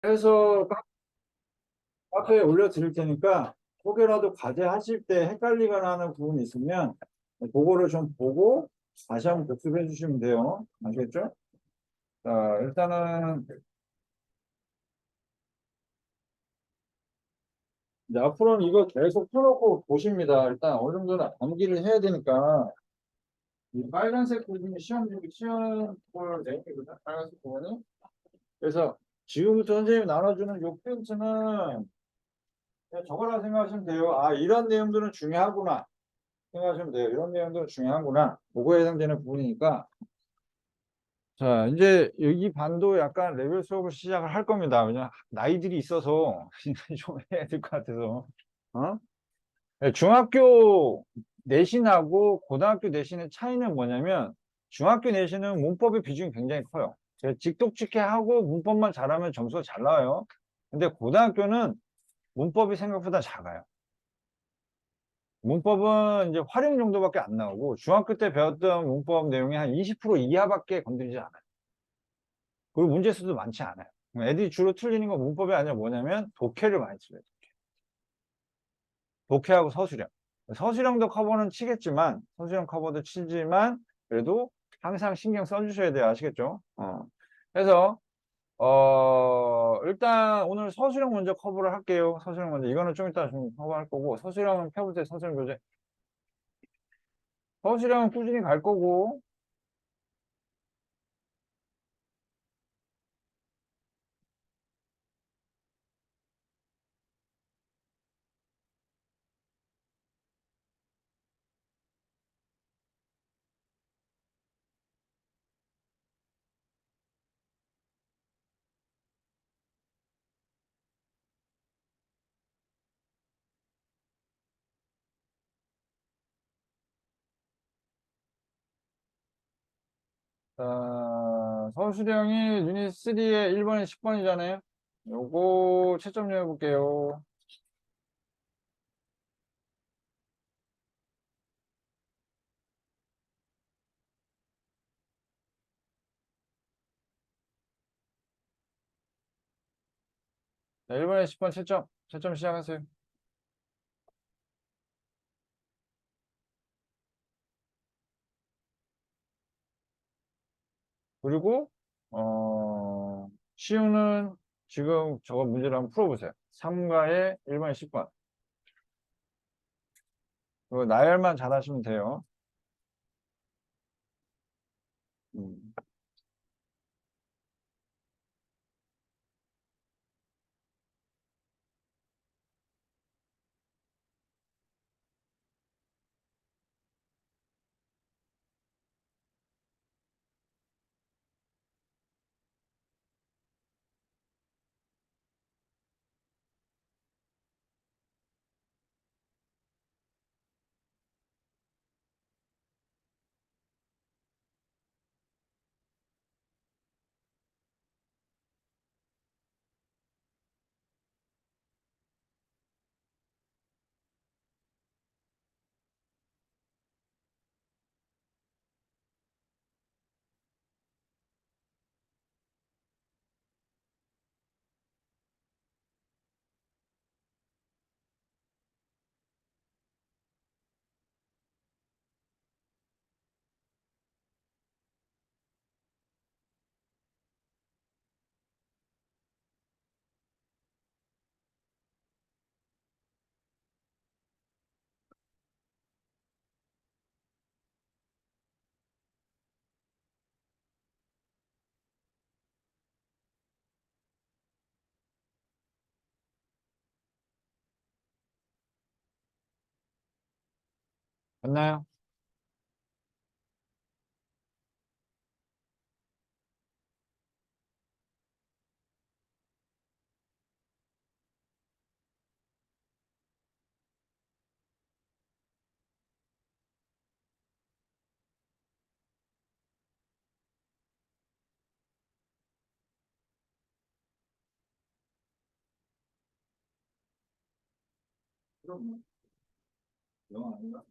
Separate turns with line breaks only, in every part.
해서 카페에 올려드릴 테니까 혹여라도 과제하실 때 헷갈리거나 하는 부분이 있으면 그거를 좀 보고 다시 한번 복습해 주시면 돼요. 아시겠죠? 자, 일단은 이제 앞으로는 이거 계속 펴놓고 보십니다. 일단 어느 정도는 암기를 해야 되니까 이 빨간색 부분이 시험 중에 시험 볼 내용이거든. 빨간색 부분이. 그래서 지금부터 선생님이 나눠주는 요 포인트는 그냥 저거라 생각하시면 돼요. 아, 이런 내용들은 중요하구나 생각하시면 돼요. 이런 내용들은 중요하구나. 그거에 해당되는 부분이니까. 자, 이제 여기 반도 약간 레벨 수업을 시작을 할 겁니다. 왜냐면 나이들이 있어서 좀 해야 될 것 같아서. 어? 네, 중학교 내신하고 고등학교 내신의 차이는 뭐냐면 중학교 내신은 문법의 비중이 굉장히 커요. 직독직해하고 문법만 잘하면 점수가 잘 나와요. 근데 고등학교는 문법이 생각보다 작아요. 문법은 이제 활용 정도밖에 안 나오고 중학교 때 배웠던 문법 내용이 한 20% 이하밖에 건드리지 않아요. 그리고 문제 수도 많지 않아요. 애들이 주로 틀리는 건 문법이 아니라 뭐냐면 독해를 많이 틀려요. 독해하고 서술형. 서술형도 커버는 치겠지만, 서술형 커버도 치지만, 그래도 항상 신경 써주셔야 돼요. 아시겠죠? 그래서, 일단 오늘 서술형 먼저 커버를 할게요. 서술형 먼저. 이거는 좀 이따 좀 커버할 거고, 서술형은 펴보세요. 서술형 교재. 서술형은 꾸준히 갈 거고, 서술형이 유닛 3에 1번에 10번이잖아요. 요거 채점 좀 해볼게요. 자, 1번에 10번 채점. 채점 시작하세요. 그리고 시우는 지금 저거 문제를 한번 풀어보세요. 3가에 1번에 10번. 그리고 나열만 잘하시면 돼요. 음. 됐나요? 그럼 영어 아닌가?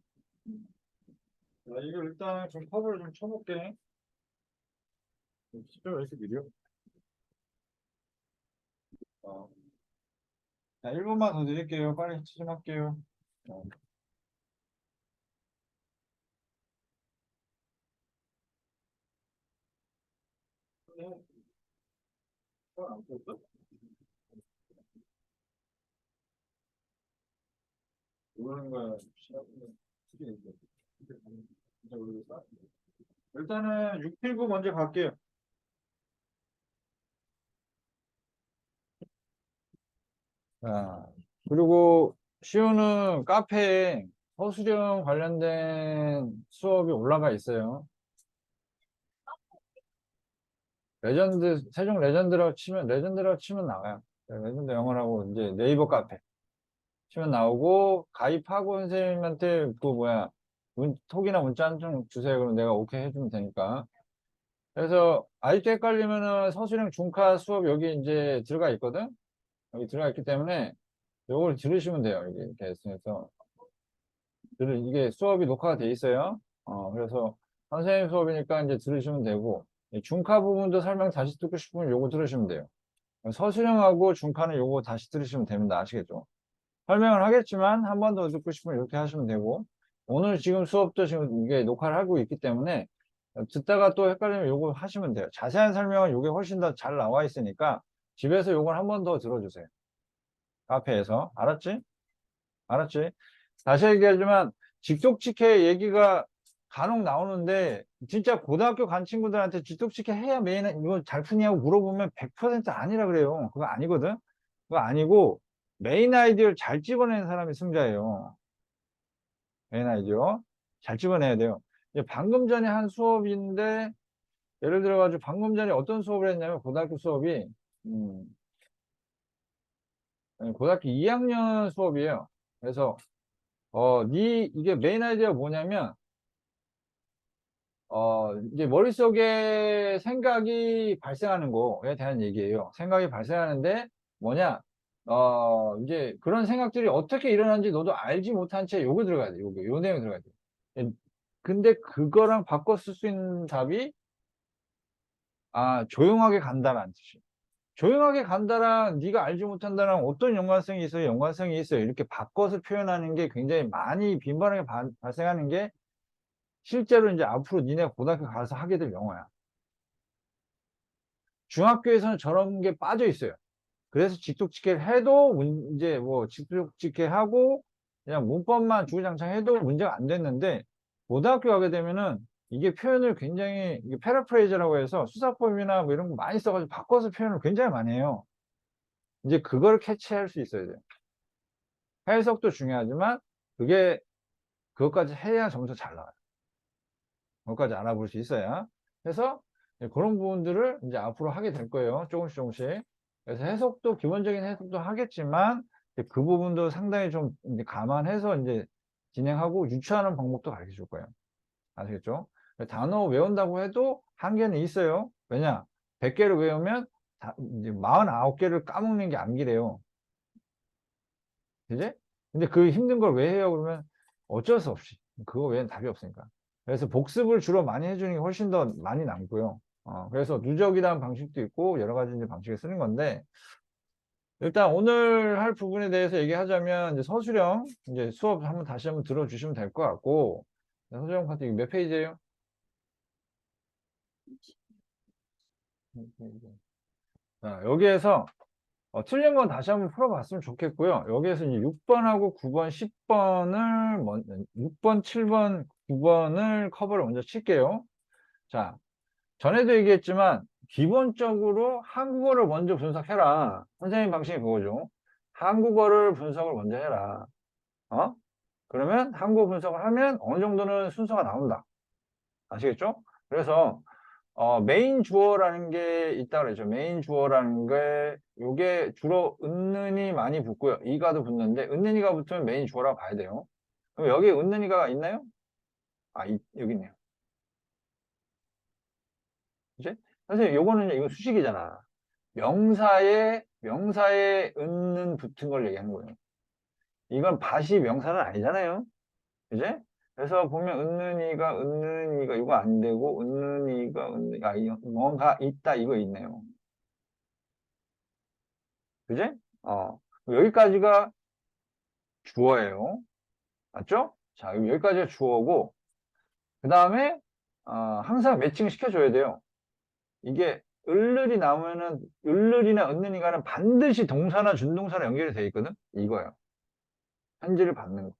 자, 이거 일단 좀 커버를 좀 쳐볼게. 10점 왜 이렇게 느려? 자, 1분만 더 드릴게요. 빨리 추진할게요. 어, 모르는 거야. 일단은 679 먼저 갈게요. 자, 그리고 시우는 카페에 서술형 관련된 수업이 올라가 있어요. 세종 레전드라고 치면 나와요. 레전드 영어라고 이제 네이버 카페 치면 나오고, 가입하고 선생님한테 그 뭐야, 톡이나 문자 한 통 주세요. 그럼 내가 오케이 해주면 되니까. 그래서 아직도 헷갈리면은 서술형 중카 수업 여기 이제 들어가 있거든? 여기 들어가 있기 때문에 요걸 들으시면 돼요. 이렇게 해서. 이게 수업이 녹화가 돼 있어요. 그래서 선생님 수업이니까 이제 들으시면 되고, 이 중카 부분도 설명 다시 듣고 싶으면 요거 들으시면 돼요. 서술형하고 중카는 요거 다시 들으시면 됩니다. 아시겠죠? 설명을 하겠지만 한 번 더 듣고 싶으면 이렇게 하시면 되고, 오늘 지금 수업도 지금 이게 녹화를 하고 있기 때문에 듣다가 또 헷갈리면 요거 하시면 돼요. 자세한 설명은 요게 훨씬 더 잘 나와 있으니까 집에서 요걸 한 번 더 들어주세요. 카페에서. 알았지? 알았지? 다시 얘기하지만 직독직해 얘기가 간혹 나오는데, 진짜 고등학교 간 친구들한테 직독직해 해야 메인 이거 잘 푸냐고 물어보면 100% 아니라 그래요. 그거 아니거든. 그거 아니고 메인 아이디어를 잘 집어내는 사람이 승자예요. 메인 아이디어 잘 집어내야 돼요. 이제 방금 전에 한 수업인데, 예를 들어가지고 방금 전에 어떤 수업을 했냐면 고등학교 수업이 음, 고등학교 2학년 수업이에요. 그래서 이게 메인 아이디어가 뭐냐면, 이제 머릿속에 생각이 발생하는 거에 대한 얘기예요. 생각이 발생하는데 뭐냐, 이제 그런 생각들이 어떻게 일어나는지 너도 알지 못한 채 요거 들어가야 돼. 요 내용 들어가야 돼. 예, 근데 그거랑 바꿔 쓸 수 있는 답이, 조용하게 간다라는 뜻이에요. 조용하게 간다랑 네가 알지 못한다랑 어떤 연관성이 있어요? 연관성이 있어요. 이렇게 바꿔서 표현하는 게 굉장히 많이 빈번하게 발생하는 게 실제로 이제 앞으로 니네 고등학교 가서 하게 될 영어야. 중학교에서는 저런 게 빠져 있어요. 그래서 직독직해를 해도 이제 뭐 직독직해하고 그냥 문법만 주구장창 해도 문제가 안 됐는데, 고등학교 가게 되면은 이게 표현을 굉장히, 이게 패러프레이즈라고 해서 수사법이나 뭐 이런 거 많이 써가지고 바꿔서 표현을 굉장히 많이 해요. 이제 그걸 캐치할 수 있어야 돼요. 해석도 중요하지만 그게, 그것까지 해야 점수 잘 나와요. 그것까지 알아볼 수 있어야. 그래서 그런 부분들을 이제 앞으로 하게 될 거예요. 조금씩 조금씩. 그래서 해석도, 기본적인 해석도 하겠지만 이제 그 부분도 상당히 좀 이제 감안해서 이제 진행하고 유추하는 방법도 가르쳐 줄 거예요. 아시겠죠? 단어 외운다고 해도 한계는 있어요. 왜냐? 100개를 외우면 이제 49개를 까먹는 게 암기래요. 그지? 근데 그 힘든 걸 왜 해요? 그러면 어쩔 수 없이. 그거 외엔 답이 없으니까. 그래서 복습을 주로 많이 해주는 게 훨씬 더 많이 남고요. 그래서 누적이라는 방식도 있고 여러 가지 이제 방식을 쓰는 건데, 일단 오늘 할 부분에 대해서 얘기하자면 이제 서술형 이제 수업 한번 다시 한번 들어주시면 될 것 같고, 서술형 파트 몇 페이지예요? 자, 여기에서 틀린 건 다시 한번 풀어봤으면 좋겠고요. 여기에서 이제 6번하고 9번, 10번을, 6번, 7번, 9번을 커버를 먼저 칠게요. 자, 전에도 얘기했지만, 기본적으로 한국어를 먼저 분석해라. 선생님 방식이 그거죠. 한국어를 분석을 먼저 해라. 어? 그러면 한국어 분석을 하면 어느 정도는 순서가 나온다. 아시겠죠? 그래서 메인 주어라는 게 있다 그랬죠. 메인 주어라는 게, 요게 주로 은는이 많이 붙고요. 이가도 붙는데, 은는이가 붙으면 메인 주어라고 봐야 돼요. 그럼 여기 은는이가 있나요? 여기 있네요. 그치? 선생님, 요거는, 이거 수식이잖아. 명사에 은는 붙은 걸 얘기하는 거예요. 이건 밭이 명사는 아니잖아요. 그지? 그래서 보면 은는이가 이거 안 되고, 뭔가 있다, 이거 있네요. 그지? 어. 여기까지가 주어예요. 맞죠? 자, 여기까지가 주어고, 그 다음에, 항상 매칭 시켜줘야 돼요. 이게, 을을이 나오면은, 을을이나 은는이가는 반드시 동사나 준동사로 연결이 돼 있거든? 이거예요. 현지를 받는 거.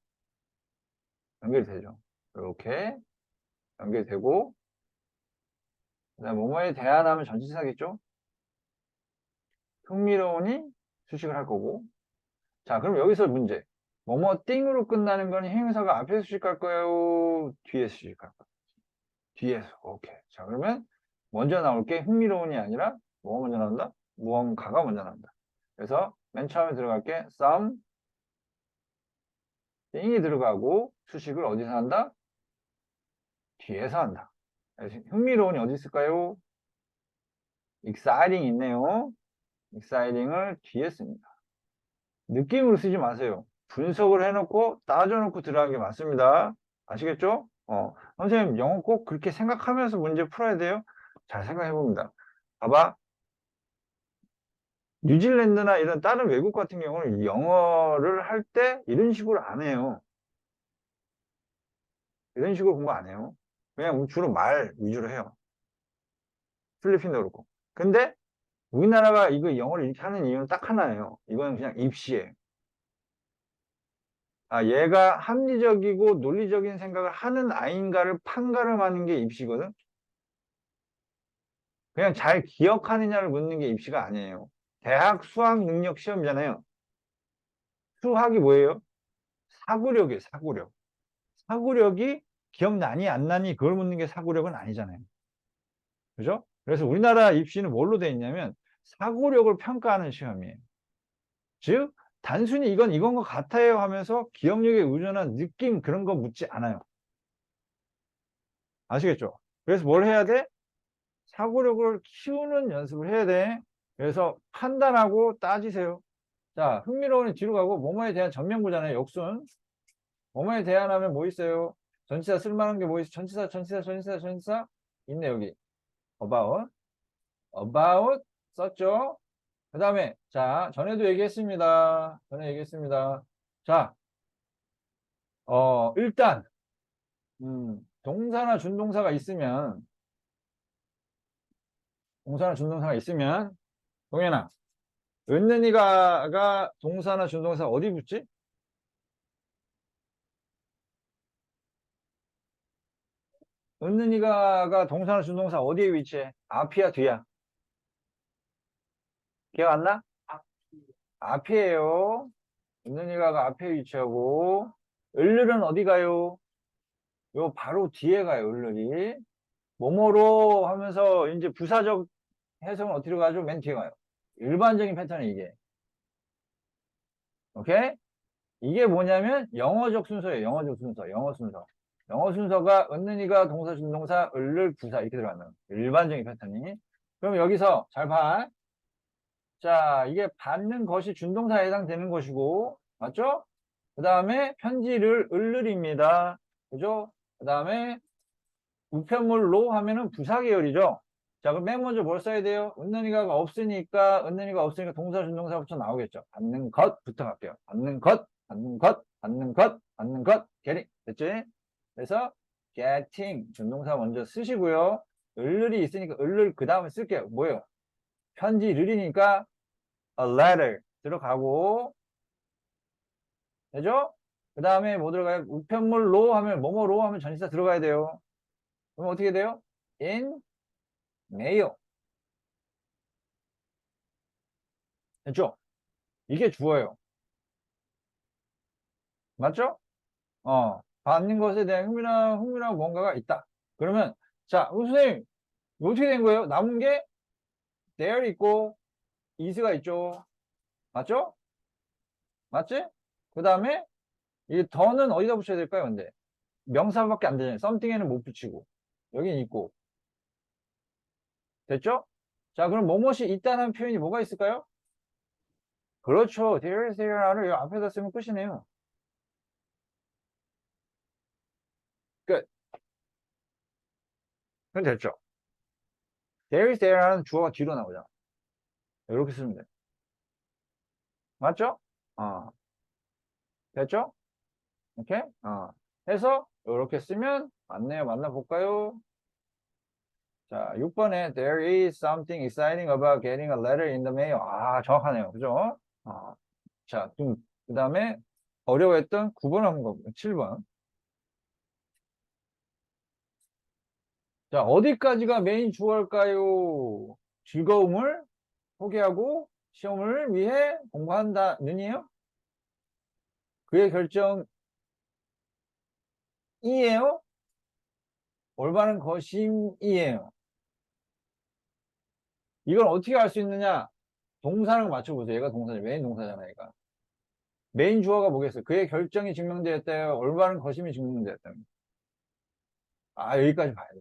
연결이 되죠. 이렇게 연결이 되고, 그 다음에 뭐뭐에 대한 하면 전치사겠죠? 흥미로우니 수식을 할 거고. 자, 그럼 여기서 문제. 뭐뭐 띵으로 끝나는 건 형용사가 앞에서 수식할 거예요? 뒤에서 수식할 거예요? 뒤에서. 오케이. 자, 그러면 먼저 나올 게 흥미로운이 아니라 뭐가 먼저 나온다? 무언가가 먼저 나온다. 그래서 맨 처음에 들어갈 게 some 띵이 들어가고 수식을 어디서 한다? 뒤에서 한다. 그래서 흥미로운이 어디 있을까요? exciting 있네요. exciting을 뒤에 씁니다. 느낌으로 쓰지 마세요. 분석을 해놓고 따져놓고 들어가는 게 맞습니다. 아시겠죠? 선생님 영어 꼭 그렇게 생각하면서 문제 풀어야 돼요. 잘 생각해 봅니다. 봐봐. 뉴질랜드나 이런 다른 외국 같은 경우는 영어를 할 때 이런 식으로 안 해요. 이런 식으로 공부 안 해요. 그냥 주로 말 위주로 해요. 필리핀도 그렇고. 근데 우리나라가 이거 영어를 이렇게 하는 이유는 딱 하나예요. 이건 그냥 입시예요. 얘가 합리적이고 논리적인 생각을 하는 아인가를 판가름하는 게 입시거든. 그냥 잘 기억하느냐를 묻는 게 입시가 아니에요. 대학 수학 능력 시험이잖아요. 수학이 뭐예요? 사고력이에요, 사고력. 사고력이 기억나니 안 나니 그걸 묻는 게 사고력은 아니잖아요. 그죠? 그래서 우리나라 입시는 뭘로 돼 있냐면 사고력을 평가하는 시험이에요. 즉, 단순히 이건 것 같아요 하면서 기억력에 의존한 느낌 그런 거 묻지 않아요. 아시겠죠? 그래서 뭘 해야 돼? 사고력을 키우는 연습을 해야 돼. 그래서 판단하고 따지세요. 자, 흥미로운 뒤로 가고 뭐뭐에 대한 전명구잖아요. 역순. 뭐뭐에 대한 하면 뭐 있어요? 전치사 쓸만한 게 뭐 있어? 전치사 있네 여기. about 썼죠? 그 다음에 자, 전에도 얘기했습니다. 전에 얘기했습니다. 자, 일단 동사나 준동사가 있으면 동현아, 은는이가 동사나 준동사 어디 붙지? 은는이가 동사나 준동사 어디에 위치해? 앞이야, 뒤야? 기억 안 나? 앞이에요. 은는이가 앞에 위치하고, 을를은 어디 가요? 요 바로 뒤에 가요, 을를이. 뭐뭐로 하면서 이제 부사적 해석은 어디로 가죠? 맨 뒤에 가요. 일반적인 패턴이 이게. 오케이? 이게 뭐냐면 영어적 순서예요. 영어적 순서. 영어 순서. 영어 순서가 은는이가 동사, 준동사, 을를, 부사 이렇게 들어가는 일반적인 패턴이. 그럼 여기서 잘 봐. 자, 이게 받는 것이 준동사에 해당되는 것이고, 맞죠? 그 다음에 편지를 을를입니다. 그죠? 그 다음에 우편물로 하면은 부사 계열이죠. 자, 그럼 맨 먼저 뭘 써야 돼요? 은는이가 없으니까 동사, 준동사 부터 나오겠죠. 받는 것부터 갈게요. 받는 것. getting. 됐지? 그래서 getting 준동사 먼저 쓰시고요. 을을이 있으니까 을을 그 다음에 쓸게요. 뭐예요? 편지를이니까 a letter 들어가고 되죠? 그 다음에 뭐 들어가요? 우편물로 하면 뭐뭐로 하면 전치사 들어가야 돼요. 그럼 어떻게 돼요? in mail. 됐죠? 이게 주어예요. 맞죠? 받는 것에 대한 흥미나 뭔가가 있다. 그러면 자, 선생님 이거 어떻게 된 거예요? 남은 게 there 있고 is가 있죠. 맞죠? 맞지? 그 다음에 이 더는 어디다 붙여야 될까요? 근데 명사밖에 안 되잖아요. something에는 못 붙이고 여긴 있고 됐죠? 자, 그럼 뭐뭇이 있다는 표현이 뭐가 있을까요? 그렇죠. there is there를 앞에다 쓰면 끝이네요. 끝. 그럼 됐죠? there is there라는 주어가 뒤로 나오잖아. 이렇게 쓰면 돼. 맞죠? 어, 됐죠? 오케이? 해서 이렇게 쓰면 맞네요. 맞나 볼까요? 자, 6번에 There is something exciting about getting a letter in the mail. 아, 정확하네요. 그죠? 자, 그 다음에 어려워했던 9번 한번 가볼게요. 7번. 자, 어디까지가 메인 주어일까요? 즐거움을 포기하고 시험을 위해 공부한다는이에요? 그의 결정이에요? 올바른 것임이에요? 이걸 어떻게 알 수 있느냐? 동사를 맞춰보세요. 얘가 동사죠. 메인 동사잖아요, 얘가. 메인 주어가 뭐겠어요? 그의 결정이 증명되었대요. 올바른 것임이 증명되었다요. 아, 여기까지 봐야 돼.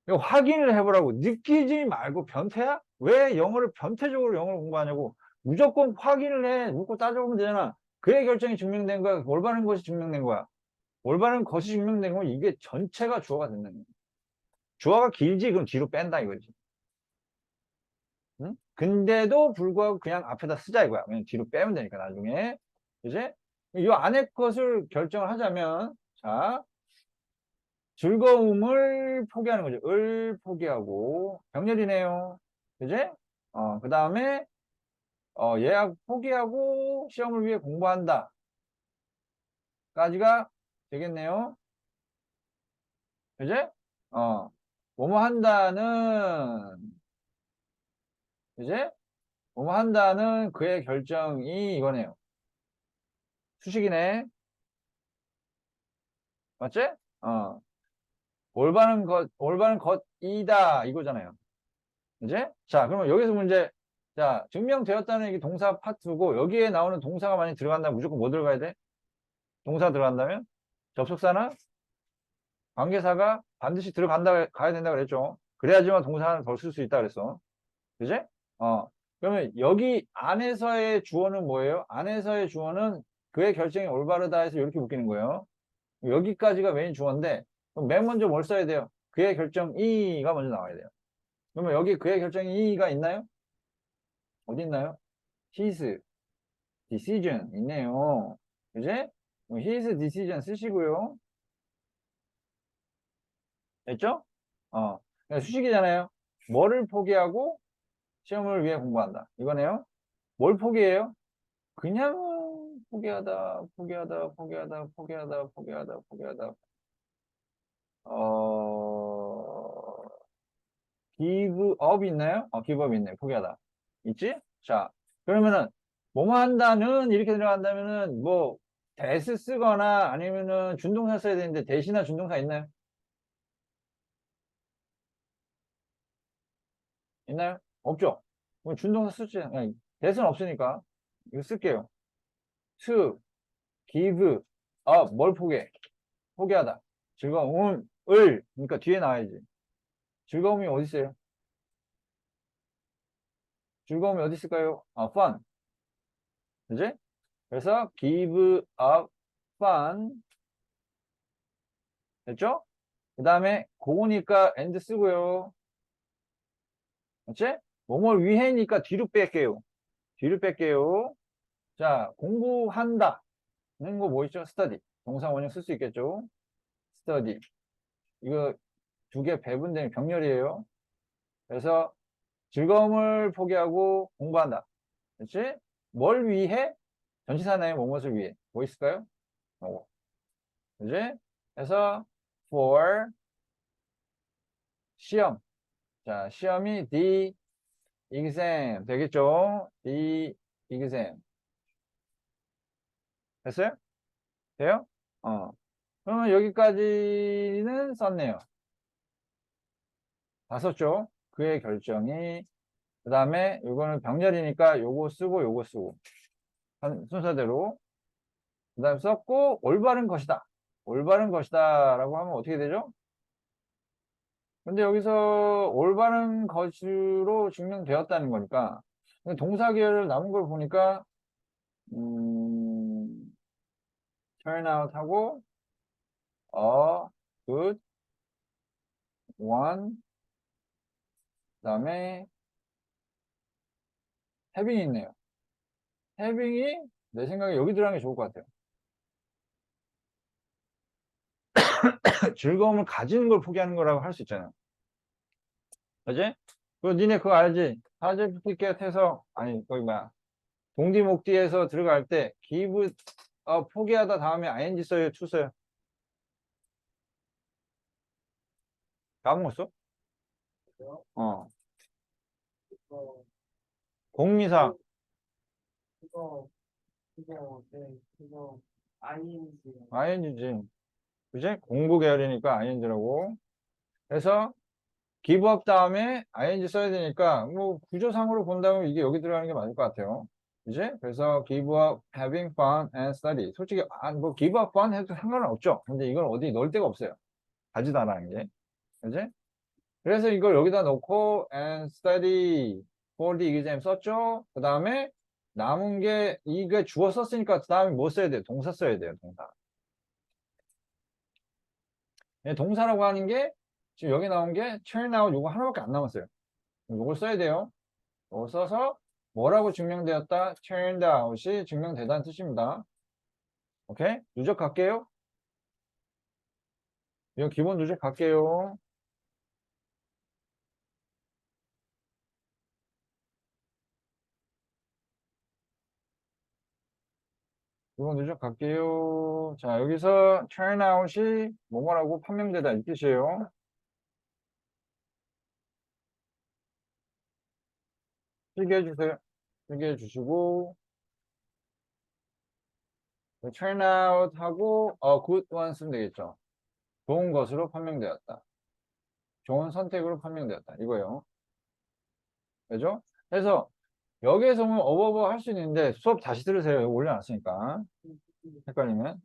이거 확인을 해보라고. 느끼지 말고 변태야? 왜 변태적으로 영어를 공부하냐고. 무조건 확인을 해. 묻고 따져보면 되잖아. 그의 결정이 증명된 거야. 올바른 것이 증명된 거야. 올바른 것이 증명된 건 이게 전체가 주어가 된다는 거야. 주어가 길지? 그럼 뒤로 뺀다 이거지. 응? 근데도 불구하고 그냥 앞에다 쓰자 이거야. 그냥 뒤로 빼면 되니까 나중에. 이제 이 안에 것을 결정을 하자면 자 즐거움을 포기하는 거죠. 을 포기하고 병렬이네요. 그지? 그 다음에 예약 포기하고 시험을 위해 공부한다. 까지가 되겠네요. 그지? 뭐뭐 한다는 그지? 뭐뭐 한다는 그의 결정이 이거네요. 수식이네. 맞지? 어. 올바른 것이다. 이거잖아요. 이제? 자, 그러면 여기서 문제. 자, 증명되었다는 이게 동사 파트고, 여기에 나오는 동사가 많이 들어간다면 무조건 뭐 들어가야 돼? 동사 들어간다면? 접속사나 관계사가 반드시 가야 된다 그랬죠. 그래야지만 동사 하나 더 쓸 수 있다 그랬어. 그지? 그러면 여기 안에서의 주어는 뭐예요? 안에서의 주어는 그의 결정이 올바르다 해서 이렇게 묶이는 거예요. 여기까지가 메인 주어인데, 그럼 맨 먼저 뭘 써야 돼요? 그의 결정이가 먼저 나와야 돼요. 그러면 여기 그의 결정이가 있나요? 어디 있나요? his decision 있네요. 그지? his decision 쓰시고요. 됐죠? 그러니까 수식이잖아요. 뭐를 포기하고 시험을 위해 공부한다. 이거네요. 뭘 포기해요? 그냥 포기하다. give up 있나요? give up 있네. 포기하다. 있지? 자, 그러면은, 뭐뭐 한다는 이렇게 들어간다면은, 뭐, 대스 쓰거나 아니면은 준동사 써야 되는데, 대시나 준동사 있나요? 있나요? 없죠? 그럼 준동사 쓰지. 아니, 대스는 없으니까. 이거 쓸게요. to, give up, 뭘 포기해? 포기하다. 즐거움을, 그러니까 뒤에 나와야지. 즐거움이 어디 있어요? 즐거움이 어디 있을까요? fun. 그지? 그래서 give up fun. 됐죠? 그 다음에 고우니까 and 쓰고요. 맞지? 뭐뭘 위해니까 뒤로 뺄게요. 뒤로 뺄게요. 자, 공부한다. 는 거 뭐 있죠? study. 동사 원형 쓸 수 있겠죠? study. 이거 두 개 배분된 병렬이에요. 그래서 즐거움을 포기하고 공부한다. 그렇지? 뭘 위해? 전치사나요? 뭐뭇을 위해? 뭐 있을까요? 뭐. 그지? 그래서 for 시험. 자, 시험이 the exam 되겠죠? the exam. 됐어요? 돼요? 그러면 여기까지는 썼네요. 다 썼죠? 그의 결정이. 그 다음에 이거는 병렬이니까 요거 쓰고 요거 쓰고. 순서대로. 그 다음에 썼고 올바른 것이다. 올바른 것이다 라고 하면 어떻게 되죠? 근데 여기서 올바른 것으로 증명되었다는 거니까 동사 계열 남은 걸 보니까 turn out 하고 a good one 그 다음에 having 있네요. having이 내 생각에 여기 들어가는 게 좋을 것 같아요. 즐거움을 가지는 걸 포기하는 거라고 할 수 있잖아. 그지? 그 니네 그거 알지? 사제피켓 해서 아니 거기 뭐야 동디목디에서 들어갈 때 give 포기하다 다음에 ing 써요, to 써요? 까먹었어? 어. 공미사
네, ING.
ing지. 그지? 공부 계열이니까 ing라고. 그래서 give up 다음에 ing 써야 되니까 뭐 구조상으로 본다면 이게 여기 들어가는 게 맞을 것 같아요. 그지? 그래서 give up having fun and study. 솔직히 뭐 give up fun 해도 상관은 없죠. 근데 이걸 어디 넣을 데가 없어요. 가지다라는 게. 그지? 그래서 이걸 여기다 넣고 and study for the exam 썼죠. 그 다음에 남은 게 이게 주어 썼으니까 그 다음에 뭐 써야 돼요? 동사 써야 돼요. 동사. 동사라고 하는 게 지금 여기 나온 게 turn out 요거 하나밖에 안 남았어요. 요걸 써야 돼요. 요걸 써서 뭐라고 증명되었다? turned out이 증명되다는 뜻입니다. 오케이? 누적 갈게요. 이거 기본 누적 갈게요. 기본 누적 갈게요. 자, 여기서 turn out이 뭐뭐라고 판명되다 이 뜻이에요. 필기해 주세요. 필기해 주시고 turn out 하고 good one 쓰면 되겠죠. 좋은 것으로 판명되었다. 좋은 선택으로 판명되었다. 이거예요. 그죠? 그래서 여기에서 뭐 어버버 할 수 있는데 수업 다시 들으세요. 이거 올려놨으니까. 헷갈리면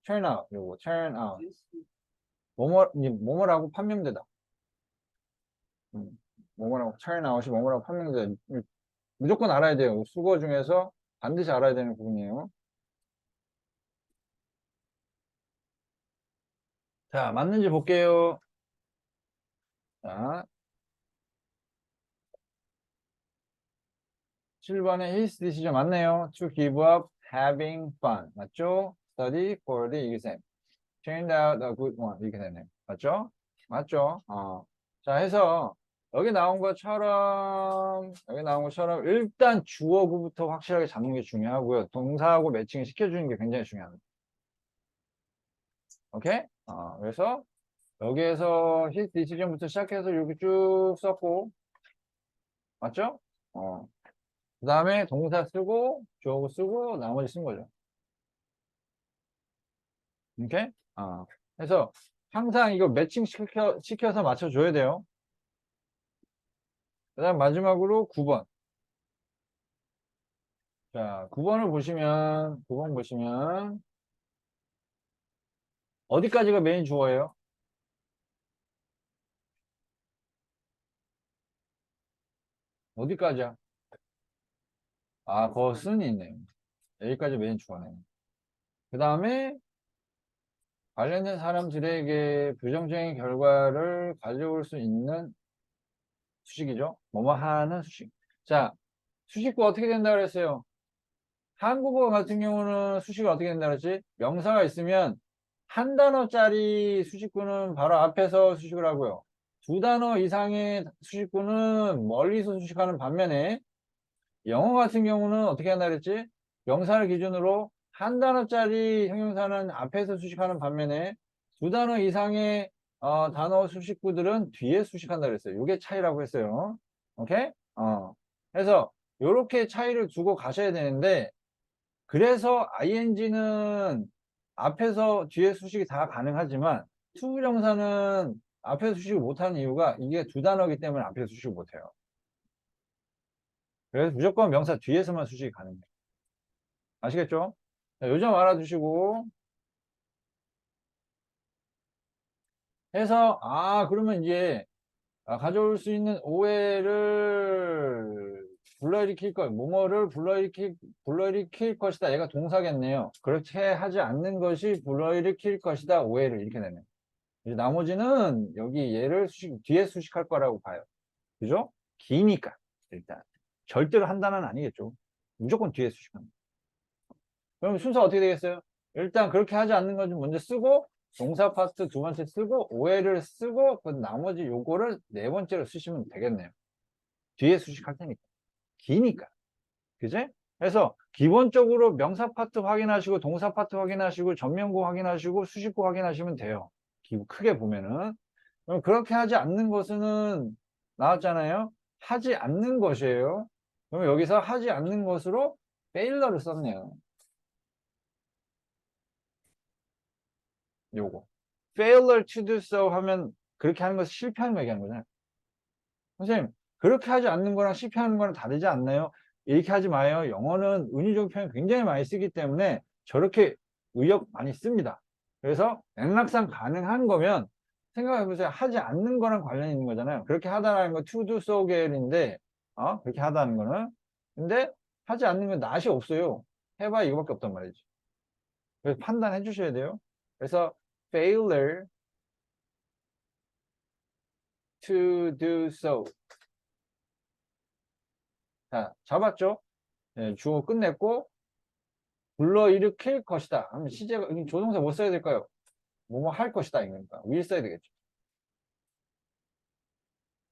turn out 요거 turn out 뭐뭐라고 판명되다. 뭐뭐라고 turn out이 뭐뭐라고 판명되다. 무조건 알아야 돼요. 수거 중에서 반드시 알아야 되는 부분이에요. 자, 맞는지 볼게요. 자, 7번에 his decision 맞네요. To give up having fun. 맞죠? Study for the exam. Turned out a good one. 이렇게 되네요. 맞죠? 맞죠? 자, 해서 여기 나온 것처럼 일단 주어구부터 확실하게 잡는 게 중요하고요. 동사하고 매칭 시켜주는 게 굉장히 중요합니다. 오케이? 그래서 여기에서 his decision부터 시작해서 여기 쭉 썼고 맞죠? 그 다음에 동사 쓰고 주어구 쓰고 나머지 쓴 거죠. 오케이? 그래서 항상 이거 매칭 시켜서 맞춰줘야 돼요. 그 다음 마지막으로 9번. 자, 9번 보시면 어디까지가 메인 주어예요? 어디까지야? 것은 있네요. 여기까지 메인 주어네. 그 다음에 관련된 사람들에게 부정적인 결과를 가져올 수 있는 수식이죠. 뭐뭐 하는 수식. 자, 수식구 어떻게 된다 그랬어요? 한국어 같은 경우는 수식이 어떻게 된다 그랬지? 명사가 있으면 한 단어짜리 수식구는 바로 앞에서 수식을 하고요. 두 단어 이상의 수식구는 멀리서 수식하는 반면에 영어 같은 경우는 어떻게 한다 그랬지? 명사를 기준으로 한 단어짜리 형용사는 앞에서 수식하는 반면에 두 단어 이상의 단어 수식구들은 뒤에 수식한다 그랬어요. 이게 차이라고 했어요. 오케이? 그래서 이렇게 차이를 두고 가셔야 되는데 그래서 ing는 앞에서 뒤에 수식이 다 가능하지만 투부정사는 앞에서 수식을 못하는 이유가 이게 두 단어이기 때문에 앞에서 수식을 못해요. 그래서 무조건 명사 뒤에서만 수식이 가능해요. 아시겠죠? 요점 알아두시고 해서 그러면 이제 가져올 수 있는 오해를 불러일으킬 것, 뭐뭐를 불러일으킬 것이다. 얘가 동사겠네요. 그렇게 하지 않는 것이 불러일으킬 것이다. 오해를 이렇게 되네요. 이제 나머지는 여기 얘를 뒤에 수식할 거라고 봐요. 그죠? 기니까 일단.
절대로 한 단어는 아니겠죠. 무조건 뒤에 수식합니다. 그럼 순서 어떻게 되겠어요? 일단 그렇게 하지 않는 건 좀 먼저 쓰고 동사 파트 두 번째 쓰고 오해를 쓰고 그 나머지 요거를 네 번째로 쓰시면 되겠네요. 뒤에 수식할 테니까. 기니까. 그지? 그래서 기본적으로 명사 파트 확인하시고 동사 파트 확인하시고 전면구 확인하시고 수식구 확인하시면 돼요. 크게 보면은. 그럼 그렇게 하지 않는 것은 나왔잖아요. 하지 않는 것이에요. 그럼 여기서 하지 않는 것으로 failure를 썼네요. 요거. failure to do so 하면 그렇게 하는 것을 실패하는 거 얘기하는 거잖아요. 선생님, 그렇게 하지 않는 거랑 실패하는 거랑 다르지 않나요? 이렇게 하지 마요. 영어는 은유적 표현 굉장히 많이 쓰기 때문에 저렇게 의역 많이 씁니다. 그래서 맥락상 가능한 거면 생각해 보세요. 하지 않는 거랑 관련이 있는 거잖아요. 그렇게 하다라는 거 to do so 계열인데 그렇게 하다는 거는 근데 하지 않는 건 낫이 없어요. 해봐야 이거밖에 없단 말이지. 그래서 판단해 주셔야 돼요. 그래서 failure to do so. 자, 잡았죠? 네, 주어 끝냈고 불러일으킬 것이다 하면 시제가 조동사 뭐 써야 될까요? 뭐뭐 할 것이다 이거니까 will 써야 되겠죠.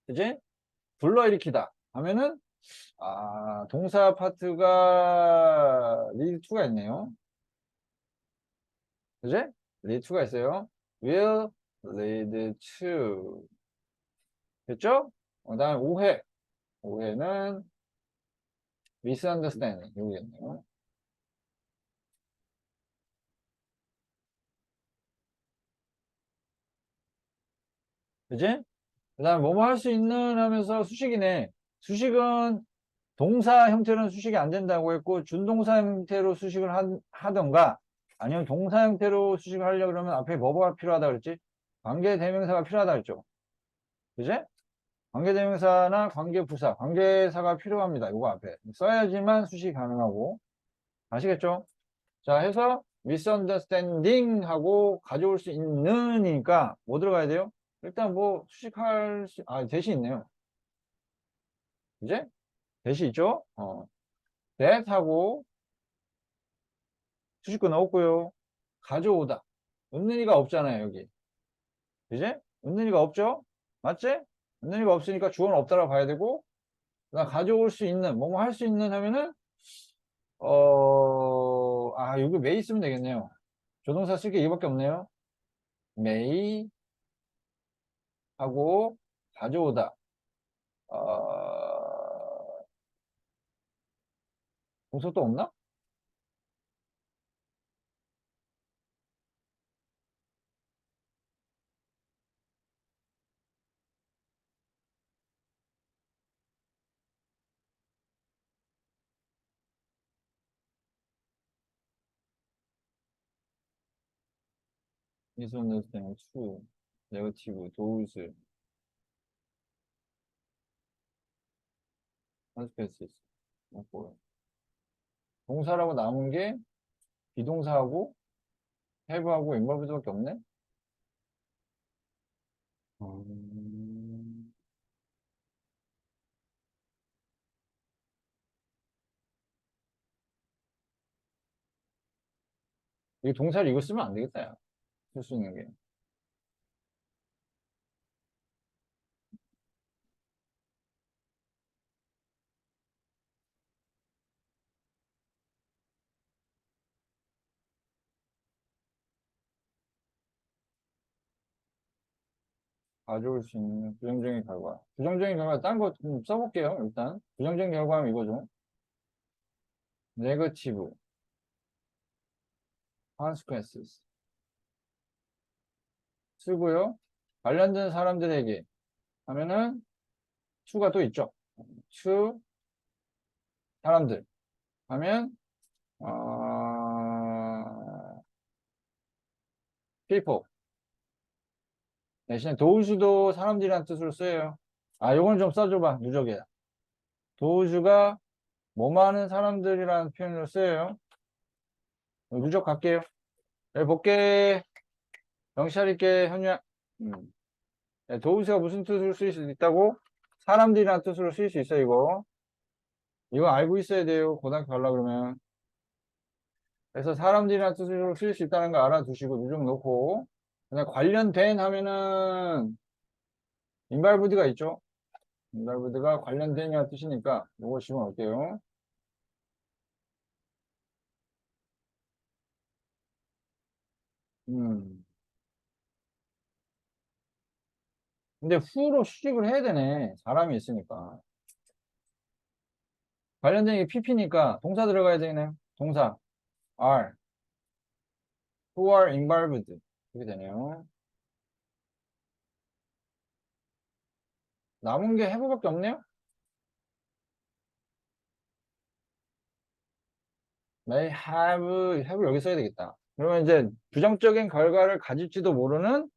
이제 불러일으키다 하면은 동사 파트가 lead to가 있네요. 그지? lead to가 있어요. will lead to 됐죠? 그다음에 오해는 misunderstanding 여기겠네요. 그지? 그 다음에 뭐뭐 할 수 있는 하면서 수식이네. 수식은 동사 형태로는 수식이 안 된다고 했고 준동사 형태로 수식을 하던가 아니면 동사 형태로 수식을 하려고 그러면 앞에 뭐가 필요하다 그랬지? 관계대명사가 필요하다 그랬죠. 그지? 관계대명사나 관계부사, 관계사가 필요합니다. 이거 앞에 써야지만 수식이 가능하고 아시겠죠? 자 해서 misunderstanding 하고 가져올 수 있는이니까 뭐 들어가야 돼요? 일단 뭐 수식할 대시 있네요. 이제 대시 있죠? that 하고 수식구 넣었고요. 가져오다. 은는이가 없잖아요, 여기. 이제 은는이가 없죠? 맞지? 은는이가 없으니까 주어는 없다라고 봐야 되고, 그다음 가져올 수 있는, 뭐뭐 할 수 있는 하면은, 여기 may 쓰면 되겠네요. 조동사 쓸 게 이거밖에 없네요. may 하고 가져오다. 동사 또 없나? misunderstand, true, negative, those, consequences. 동사라고 남은 게 비동사하고 have하고 involved밖에 없네? 이 동사를 이거 쓰면 안 되겠다, 야. 쓸 수 있는 게. 가져올 수 있는 부정적인 결과. 부정적인 결과, 딴 거 좀 써볼게요, 일단. 부정적인 결과는 이거죠. negative, consequences. 쓰고요. 관련된 사람들에게 하면은 to가 또 있죠. to 사람들 하면 people 대신에 도우주도 사람들이란 뜻으로 써요. 요건 좀 써줘봐. 누적이야. 도우주가 뭐 많은 사람들이라는 표현으로 써요. 누적 갈게요. 네, 볼게. 정신 차릴게, 현유야. 네, 도우주가 무슨 뜻으로 쓰일 수 있다고? 사람들이라는 뜻으로 쓰일 수 있어, 이거. 이거 알고 있어야 돼요. 고등학교 가려고 그러면. 그래서 사람들이란 뜻으로 쓰일 수 있다는 거 알아두시고 누적 놓고 그냥 관련된 하면은 인발브드가 있죠. 인발브드가 관련된이라는 뜻이니까 이거 집어넣을게요. 음. 근데 후로 수식을 해야 되네. 사람이 있으니까. 관련된 게 PP니까 동사 들어가야 되네. 동사 are, who are involved 이렇게 되네요. 남은 게 have밖에 없네요. may have 여기 써야 되겠다. 그러면 이제 부정적인 결과를 가질지도 모르는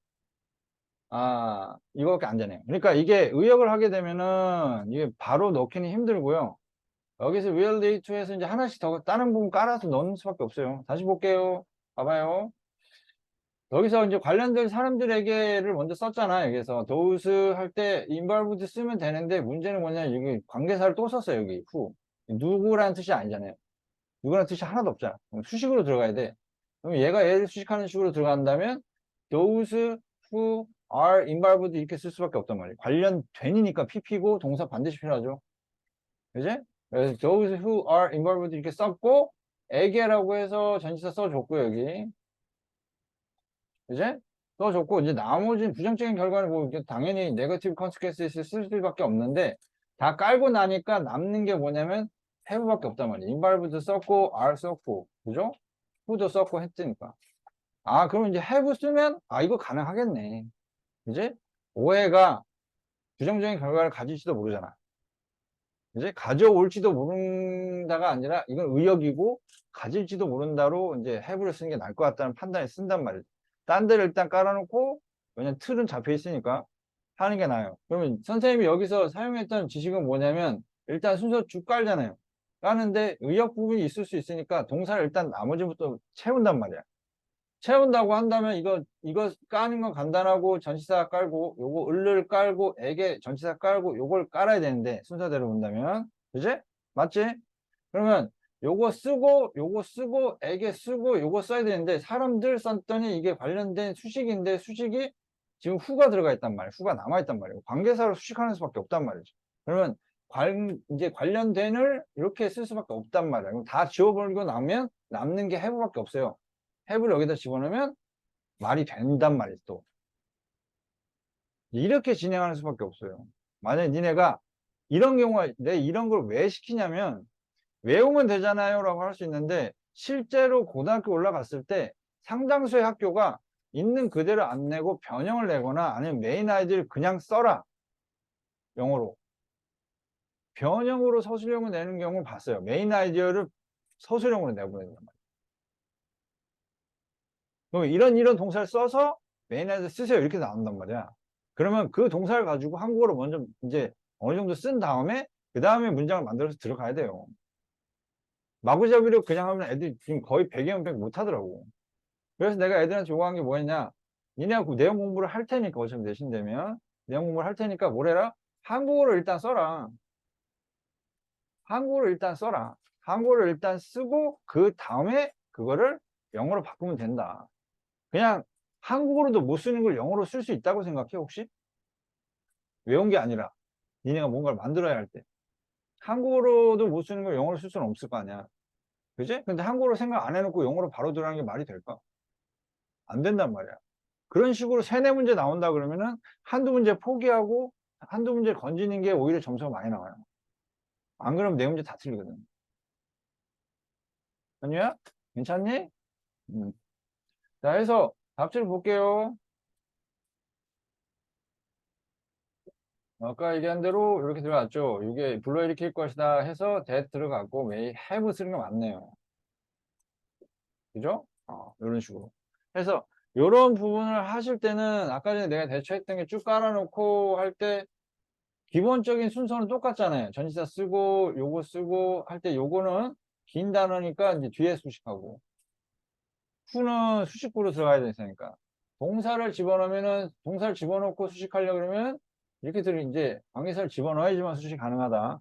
이거밖에 안 되네요. 그러니까 이게 의역을 하게 되면은 이게 바로 넣기는 힘들고요. 여기서 will lead to 해서 이제 하나씩 더 다른 부분 깔아서 넣는 수밖에 없어요. 다시 볼게요. 봐봐요. 여기서 이제 관련된 사람들에게를 먼저 썼잖아. 여기서 those 할 때 involved 쓰면 되는데 문제는 뭐냐. 여기 관계사를 또 썼어요. 여기 who. 누구라는 뜻이 아니잖아요. 누구라는 뜻이 하나도 없잖아. 그럼 수식으로 들어가야 돼. 그럼 얘가 얘를 수식하는 식으로 들어간다면 those who are involved 이렇게 쓸 수밖에 없단 말이에요. 관련된이니까 pp고 동사 반드시 필요하죠. 그지? 그래서 those who are involved 이렇게 썼고 에게라고 해서 전치사 써줬고 여기 그지? 써줬고 이제 나머지 부정적인 결과는 뭐 당연히 네거티브 컨시퀀스에서 쓸 수밖에 없는데 다 깔고 나니까 남는 게 뭐냐면 have밖에 없단 말이에요. involved 썼고 are 썼고 그죠? who도 썼고 했으니까 그럼 이제 have 쓰면 이거 가능하겠네. 그지? 오해가 부정적인 결과를 가질지도 모르잖아. 이제 가져올지도 모른다가 아니라 이건 의역이고 가질지도 모른다로 이제 have를 쓰는 게 나을 것 같다는 판단에 쓴단 말이죠. 딴 데를 일단 깔아놓고 왜냐면 틀은 잡혀 있으니까 하는 게 나아요. 그러면 선생님이 여기서 사용했던 지식은 뭐냐면 일단 순서 쭉 깔잖아요. 까는데 의역 부분이 있을 수 있으니까 동사를 일단 나머지부터 채운단 말이야. 채운다고 한다면 이거 까는 건 간단하고 전치사 깔고 요거 을을 깔고 에게 전치사 깔고 요걸 깔아야 되는데 순서대로 본다면 그지? 맞지? 그러면 요거 쓰고 에게 쓰고 요거 써야 되는데 사람들 썼더니 이게 관련된 수식인데 수식이 지금 후가 들어가 있단 말이에요. 후가 남아 있단 말이에요. 관계사로 수식하는 수밖에 없단 말이죠. 그러면 이제 관련된을 이렇게 쓸 수밖에 없단 말이에요. 그럼 다 지워버리고 나면 남는 게 have밖에 없어요. have를 여기다 집어넣으면 말이 된단 말이지 또. 이렇게 진행하는 수밖에 없어요. 만약에 니네가 이런 경우가 내 이런 걸 왜 시키냐면 외우면 되잖아요 라고 할 수 있는데 실제로 고등학교 올라갔을 때 상당수의 학교가 있는 그대로 안 내고 변형을 내거나 아니면 메인 아이디를 그냥 써라 영어로 변형으로 서술형을 내는 경우 봤어요. 메인 아이디어를 서술형으로 내보낸단 말이에요. 그럼 이런 동사를 써서 메인 아이디어 쓰세요 이렇게 나온단 말이야. 그러면 그 동사를 가지고 한국어로 먼저 이제 어느 정도 쓴 다음에 그 다음에 문장을 만들어서 들어가야 돼요. 마구잡이로 그냥 하면 애들이 지금 거의 100이면 100 못하더라고. 그래서 내가 애들한테 요구한 게 뭐였냐. 니네가 그 내용 공부를 할 테니까 어차피 내신되면 내용 공부를 할 테니까 뭘 해라. 한국어를 일단 써라. 한국어를 일단 써라. 한국어를 일단 쓰고 그 다음에 그거를 영어로 바꾸면 된다. 그냥 한국어로도 못 쓰는 걸 영어로 쓸 수 있다고 생각해 혹시? 외운 게 아니라 니네가 뭔가를 만들어야 할 때 한국어로도 못 쓰는 걸 영어로 쓸 수는 없을 거 아니야. 그지? 근데 한국어로 생각 안 해놓고 영어로 바로 들어가는 게 말이 될까? 안 된단 말이야. 그런 식으로 세네 문제 나온다 그러면은 한두 문제 포기하고 한두 문제 건지는 게 오히려 점수가 많이 나와요. 안 그러면 네 문제 다 틀리거든. 현유야? 괜찮니? 음. 자, 해서 답지를 볼게요. 아까 얘기한 대로 이렇게 들어갔죠. 이게 불러일으킬 것이다 해서 that 들어갔고 may have 쓰는 게 맞네요. 그죠? 이런 식으로. 그래서 이런 부분을 하실 때는 아까 전에 내가 대처했던 게 쭉 깔아놓고 할 때 기본적인 순서는 똑같잖아요. 전치사 쓰고 요거 쓰고 할 때 요거는 긴 단어니까 이제 뒤에 수식하고 후는 수식구로 들어가야 되니까 동사를 집어넣으면은 동사를 집어넣고 수식하려고 그러면 이렇게 들으 이제 관계사를 집어넣어야지만 수식 가능하다.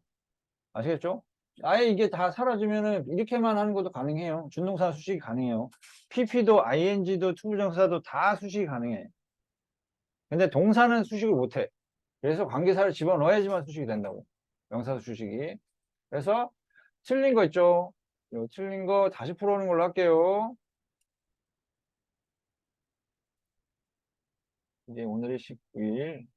아시겠죠? 아예 이게 다 사라지면은 이렇게만 하는 것도 가능해요. 준동사 수식이 가능해요. PP도 ING도 투부정사도 다 수식이 가능해. 근데 동사는 수식을 못해. 그래서 관계사를 집어넣어야지만 수식이 된다고. 명사 수식이. 그래서 틀린 거 있죠? 요 틀린 거 다시 풀어오는 걸로 할게요. 이제 오늘이 19일.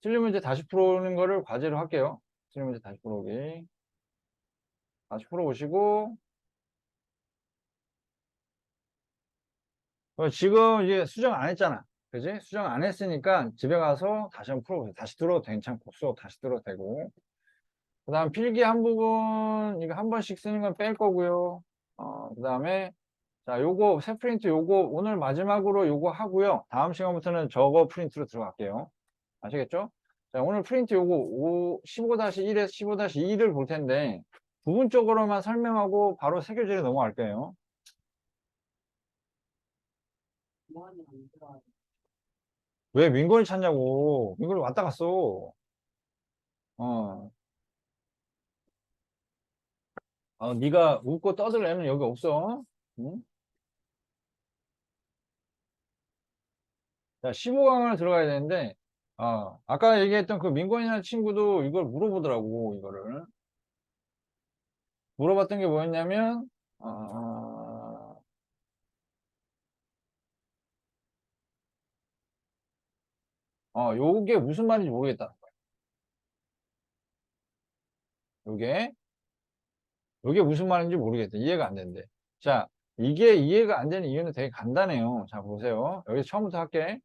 틀린 문제 다시 풀어오는 거를 과제로 할게요. 틀린 문제 다시 풀어오기. 다시 풀어오시고. 지금 이제 수정 안 했잖아. 그지? 수정 안 했으니까 집에 가서 다시 한번 풀어보세요. 다시 들어도 괜찮고, 수업 다시 들어도 되고. 그 다음 필기 한 부분, 이거 한 번씩 쓰는 건 뺄 거고요. 그 다음에, 자, 요거, 새 프린트 요거, 오늘 마지막으로 요거 하고요. 다음 시간부터는 저거 프린트로 들어갈게요. 아시겠죠? 자, 오늘 프린트 요거 15-1에서 15-2를 볼 텐데, 부분적으로만 설명하고 바로 새 교재로 넘어갈게요.
뭐하니 안 들어와요.
왜 민건이 찾냐고. 민건이 왔다 갔어. 어. 네가 웃고 떠들 애는 여기 없어. 응? 자, 15강을 들어가야 되는데, 아까 얘기했던 그 민건이라는 친구도 이걸 물어보더라고, 이거를. 물어봤던 게 뭐였냐면, 요게 무슨 말인지 모르겠다. 요게, 요게 무슨 말인지 모르겠다. 이해가 안 된대. 자, 이게 이해가 안 되는 이유는 되게 간단해요. 자, 보세요. 여기서 처음부터 할게.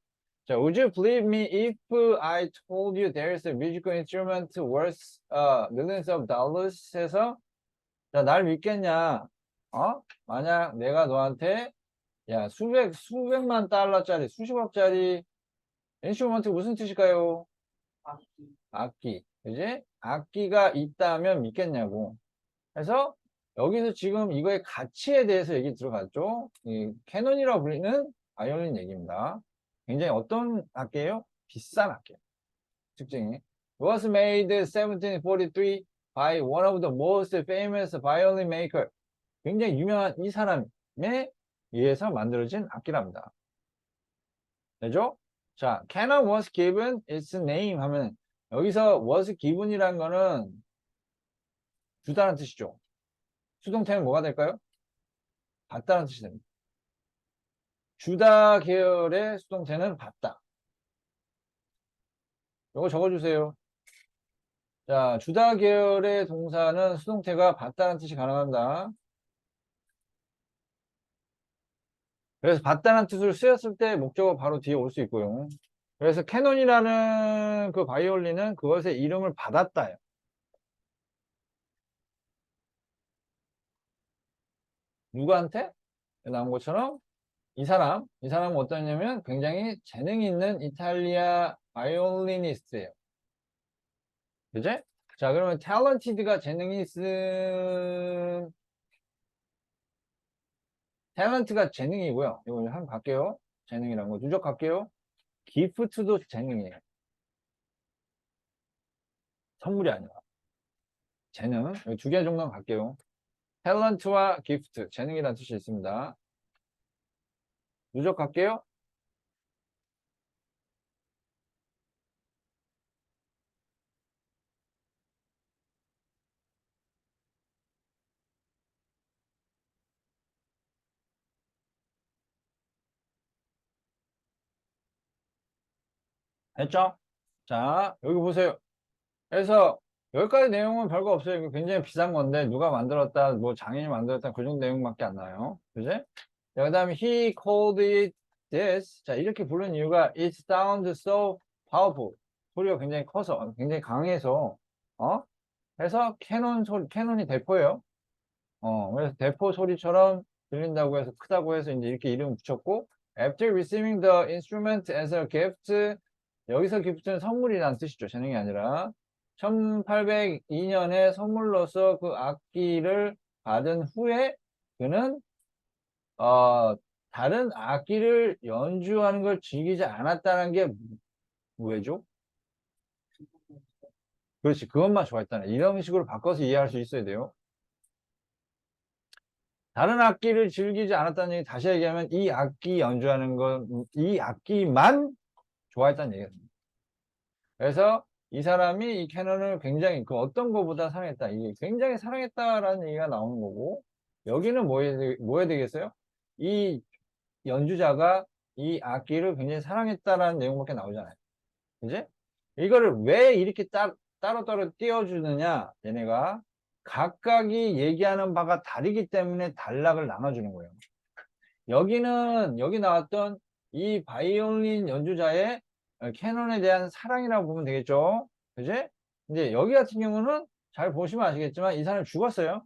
자, would you believe me if I told you there's a musical instrument worth millions of dollars? 해서 자, 날 믿겠냐? 만약 내가 너한테 야, 수백만 달러짜리, 수십억짜리 인스트루먼트 무슨 뜻일까요?
악기.
악기. 그지? 악기가 있다면 믿겠냐고. 그래서 여기서 지금 이거의 가치에 대해서 얘기 들어갔죠. 이 캐논이라고 불리는 바이올린 얘기입니다. 굉장히 어떤 악기예요? 비싼 악기. 특징이 was made 1743 by one of the most famous violin maker. 굉장히 유명한 이 사람에 의해서 만들어진 악기랍니다. 되죠? 자, canon was given its name 하면 여기서 was given이라는 거는 주다는 뜻이죠. 수동태는 뭐가 될까요? 받다는 뜻이 됩니다. 주다 계열의 수동태는 받다. 이거 적어주세요. 자, 주다 계열의 동사는 수동태가 받다는 뜻이 가능합니다. 그래서 받다는 뜻을 쓰였을 때 목적어 바로 뒤에 올 수 있고요. 그래서 캐논이라는 그 바이올린은 그것의 이름을 받았다요. 누구한테? 나온 것처럼 이 사람은 어떠냐면 굉장히 재능이 있는 이탈리아 바이올리니스트예요. 그지? 자, 그러면 탤런티드가 재능이 있은 탤런트가 재능이고요. 이거 한번 갈게요. 재능이란 거 누적할게요. 기프트도 재능이에요. 선물이 아니라 재능. 두 개 정도는 갈게요. 탤런트와 기프트, 재능이라는 뜻이 있습니다. 누적할게요. 됐죠? 자, 여기 보세요. 그래서 여기까지 내용은 별거 없어요. 이거 굉장히 비싼 건데 누가 만들었다, 뭐 장인이 만들었다 그 정도 내용밖에 안 나와요. 그지? 자, 그 다음에 he called it this. 자, 이렇게 부른 이유가 it sounds so powerful. 소리가 굉장히 커서, 굉장히 강해서, 그래서 캐논이 대포예요. 그래서 대포 소리처럼 들린다고 해서 크다고 해서 이제 이렇게 이름을 붙였고, after receiving the instrument as a gift, 여기서 gift는 선물이라는 뜻이죠. 재능이 아니라. 1802년에 선물로서 그 악기를 받은 후에 그는 다른 악기를 연주하는 걸 즐기지 않았다는 게 왜죠? 그렇지. 그것만 좋아했다는. 이런 식으로 바꿔서 이해할 수 있어야 돼요. 다른 악기를 즐기지 않았다는 얘기 다시 얘기하면 이 악기 연주하는 건, 이 악기만 좋아했다는 얘기입니다. 그래서 이 사람이 이 캐논을 굉장히 그 어떤 것보다 사랑했다. 이게 굉장히 사랑했다라는 얘기가 나오는 거고, 여기는 뭐 해야 되겠어요? 이 연주자가 이 악기를 굉장히 사랑했다라는 내용밖에 나오잖아요. 그지? 이거를 왜 이렇게 따로따로 띄워주느냐, 얘네가. 각각이 얘기하는 바가 다르기 때문에 단락을 나눠주는 거예요. 여기 나왔던 이 바이올린 연주자의 캐논에 대한 사랑이라고 보면 되겠죠. 그지? 이제 여기 같은 경우는 잘 보시면 아시겠지만 이 사람이 죽었어요.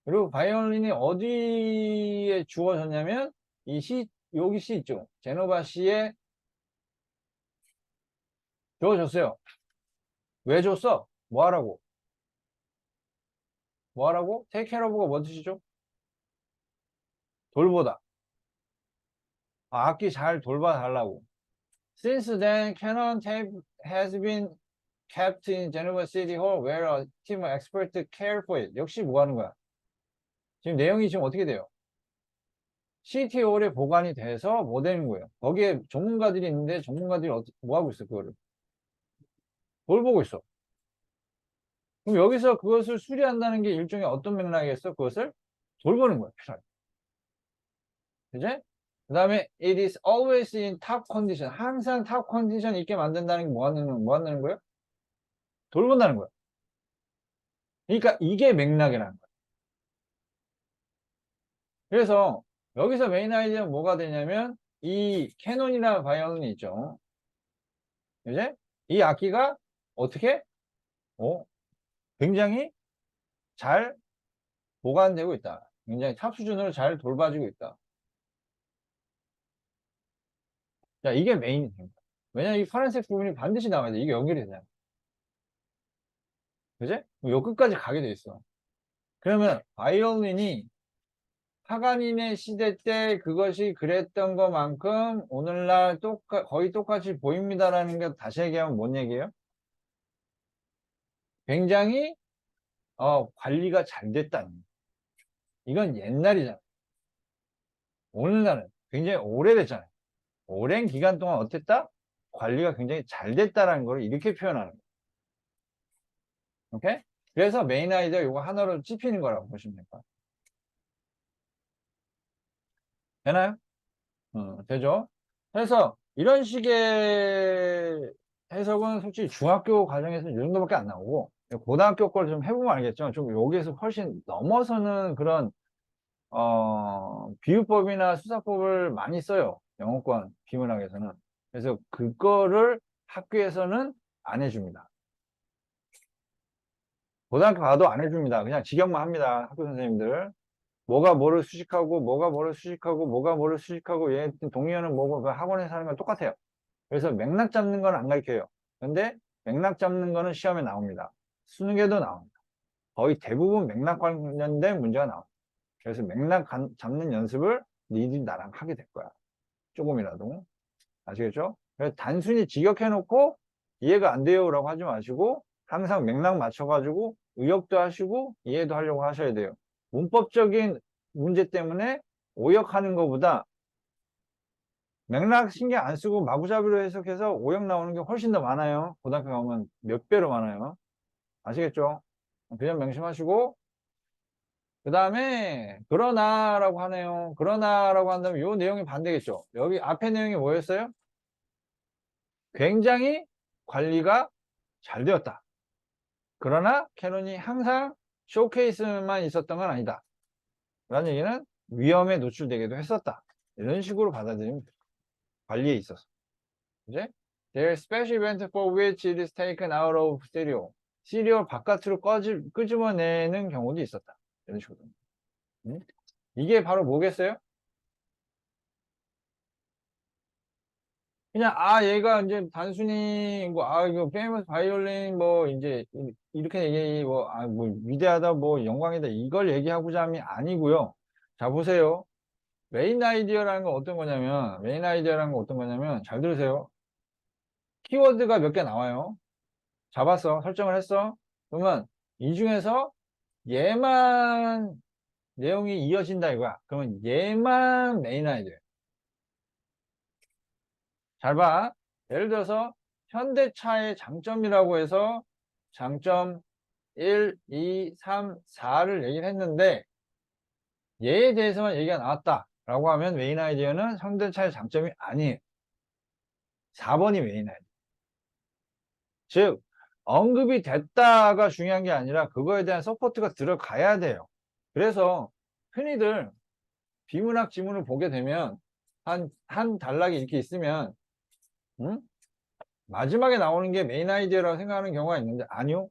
그리고 바이올린이 어디에 주어졌냐면 여기 시 있죠. 제노바 시에 주어졌어요. 왜 줬어? 뭐 하라고? 뭐 하라고? take care of가 뭔 뜻이죠? 돌보다. 악기 잘 돌봐달라고. Since then, Canon tape has been kept in Geneva City Hall where a team of experts care for it. 역시 뭐 하는 거야? 지금 내용이 지금 어떻게 돼요? CT홀에 보관이 돼서 뭐 되는 거예요? 거기에 전문가들이 있는데 전문가들이 뭐 하고 있어, 그거를? 돌보고 있어. 그럼 여기서 그것을 수리한다는 게 일종의 어떤 맥락이겠어? 그것을 돌보는 거야, 필요하게. 그지? 그 다음에 it is always in top condition. 항상 탑 컨디션 있게 만든다는 게 뭐 한다는 거예요? 돌본다는 거야. 그러니까 이게 맥락이라는 거야. 그래서 여기서 메인 아이디어는 뭐가 되냐면 이 캐논이라는 바이올린이 있죠. 이제 이 악기가 어떻게 굉장히 잘 보관되고 있다. 굉장히 탑 수준으로 잘 돌봐지고 있다. 자, 이게 메인이 됩니다. 왜냐면 이 파란색 부분이 반드시 나와야 돼. 이게 연결이 되잖아. 그지? 요 끝까지 가게 돼 있어. 그러면 바이올린이 파가니네 시대 때 그것이 그랬던 것만큼 오늘날 거의 똑같이 보입니다라는 게 다시 얘기하면 뭔 얘기예요? 굉장히 관리가 잘 됐다는 거예요. 이건 옛날이잖아. 오늘날은 굉장히 오래됐잖아요. 오랜 기간 동안 어땠다? 관리가 굉장히 잘 됐다라는 걸 이렇게 표현하는 거예요. 오케이? 그래서 메인 아이디어 이거 하나로 찝히는 거라고 보시면 될까요? 되나요? 되죠? 그래서 이런 식의 해석은 솔직히 중학교 과정에서 이 정도밖에 안 나오고 고등학교 걸 좀 해보면 알겠지만 좀 여기에서 훨씬 넘어서는 그런 비유법이나 수사법을 많이 써요. 영어권 비문학에서는. 그래서 그거를 학교에서는 안 해줍니다. 고등학교 가도 안 해줍니다. 그냥 직역만 합니다. 학교 선생님들. 뭐가 뭐를 수식하고 뭐가 뭐를 수식하고 뭐가 뭐를 수식하고 얘 동의어는 뭐고 그 학원에서 하는 건 똑같아요. 그래서 맥락 잡는 건 안 가르쳐요. 근데 맥락 잡는 거는 시험에 나옵니다. 수능에도 나옵니다. 거의 대부분 맥락 관련된 문제가 나옵니다. 그래서 맥락 잡는 연습을 니들이 나랑 하게 될 거야. 조금이라도. 아시겠죠? 그래서 단순히 직역해놓고 이해가 안 돼요 라고 하지 마시고 항상 맥락 맞춰가지고 의역도 하시고 이해도 하려고 하셔야 돼요. 문법적인 문제 때문에 오역하는 것보다 맥락 신경 안 쓰고 마구잡이로 해석해서 오역 나오는 게 훨씬 더 많아요. 고등학교 가면 몇 배로 많아요. 아시겠죠? 그 점 명심하시고 그 다음에 그러나라고 하네요. 그러나라고 한다면 이 내용이 반대겠죠. 여기 앞에 내용이 뭐였어요? 굉장히 관리가 잘 되었다. 그러나 캐논이 항상 쇼케이스만 있었던 건 아니다. 라는 얘기는 위험에 노출되기도 했었다. 이런 식으로 받아들이면 돼요. 관리에 있어서. 이제 There is special event for which it is taken out of stereo. 시리얼 바깥으로 끄집어내는 경우도 있었다. 이런 식으로. 이게 바로 뭐겠어요? 그냥 얘가 이제 단순히 이거 페이머스 바이올린 이제 이렇게 얘기 위대하다 영광이다 이걸 얘기하고자 함이 아니고요. 자 보세요. 메인 아이디어라는 건 어떤 거냐면 잘 들으세요. 키워드가 몇 개 나와요. 잡았어. 설정을 했어. 그러면 이 중에서 얘만 내용이 이어진다 이거야. 그러면 얘만 메인 아이디어. 잘 봐. 예를 들어서 현대차의 장점이라고 해서 장점 1, 2, 3, 4를 얘기를 했는데 얘에 대해서만 얘기가 나왔다 라고 하면 메인 아이디어는 현대차의 장점이 아니에요. 4번이 메인 아이디어. 즉 언급이 됐다가 중요한 게 아니라 그거에 대한 서포트가 들어가야 돼요. 그래서 흔히들 비문학 지문을 보게 되면 한 단락이 이렇게 있으면 마지막에 나오는 게 메인 아이디어라고 생각하는 경우가 있는데 아니요.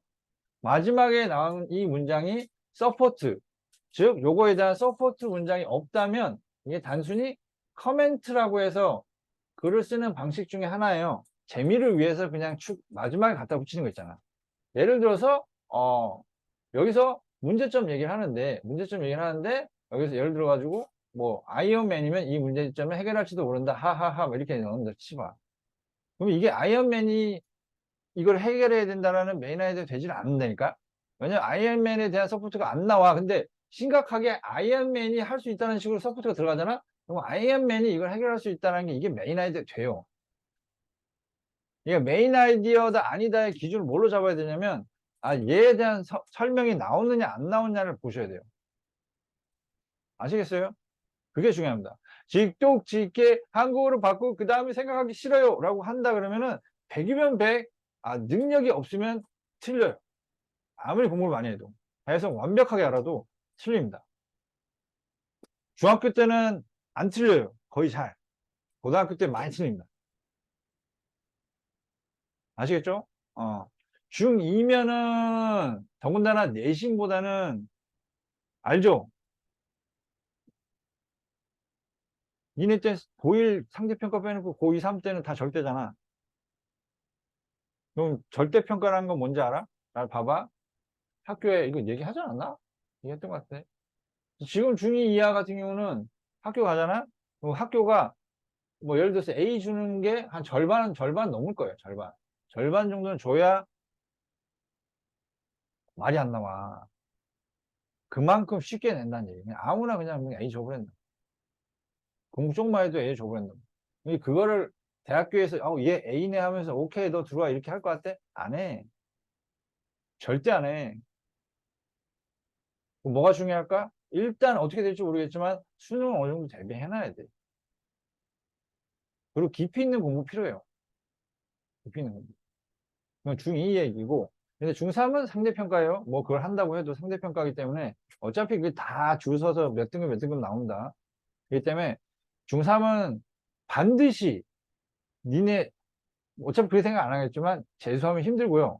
마지막에 나오는 이 문장이 서포트, 즉 요거에 대한 서포트 문장이 없다면 이게 단순히 커멘트라고 해서 글을 쓰는 방식 중에 하나예요. 재미를 위해서 그냥 마지막에 갖다 붙이는 거 있잖아. 예를 들어서 여기서 문제점 얘기를 하는데 여기서 예를 들어 가지고 뭐 아이언맨이면 이 문제점을 해결할지도 모른다 하하하 뭐 이렇게 넣는다 치봐. 그럼 이게 아이언맨이 이걸 해결해야 된다라는 메인 아이디어 되지는 않는다니까. 왜냐면 아이언맨에 대한 서포트가 안 나와. 근데 심각하게 아이언맨이 할 수 있다는 식으로 서포트가 들어가잖아. 그럼 아이언맨이 이걸 해결할 수 있다는 게 이게 메인 아이디어 돼요. 이게 메인 아이디어다 아니다의 기준을 뭘로 잡아야 되냐면 얘에 대한 설명이 나오느냐 안 나오느냐를 보셔야 돼요. 아시겠어요? 그게 중요합니다. 직독직게 한국어로 바꾸고 그 다음에 생각하기 싫어요 라고 한다 그러면은 100이면 100 능력이 없으면 틀려요. 아무리 공부를 많이 해도 해석 완벽하게 알아도 틀립니다. 중학교 때는 안 틀려요. 거의 잘. 고등학교 때 많이 틀립니다. 아시겠죠? 중2면은 더군다나 내신보다는 알죠? 니네 때 고1 상대평가 빼놓고 고2, 3 때는 다 절대잖아. 그럼 절대평가라는 건 뭔지 알아? 잘 봐봐. 학교에 이거 얘기하지 않았나? 얘기했던 것 같아. 지금 중2 이하 같은 경우는 학교 가잖아? 그럼 학교가 뭐 예를 들어서 A 주는 게 한 절반 넘을 거예요. 절반 정도는 줘야 말이 안 나와. 그만큼 쉽게 낸다는 얘기. 그냥 아무나 그냥 A 줘버린다. 공부 쪽만 해도 A 줘버린다. 그거를 대학교에서 얘 A네 하면서 오케이 너 들어와 이렇게 할 것 같아? 안 해. 절대 안 해. 뭐가 중요할까? 일단 어떻게 될지 모르겠지만 수능은 어느 정도 대비해놔야 돼. 그리고 깊이 있는 공부 필요해요. 깊이 있는 공부. 그건 중2 얘기고. 근데 중3은 상대평가예요. 뭐 그걸 한다고 해도 상대평가이기 때문에 어차피 그게 다 줄 서서 몇 등급 나온다. 그렇기 때문에 중3은 반드시 니네 어차피 그렇게 생각 안 하겠지만 재수하면 힘들고요.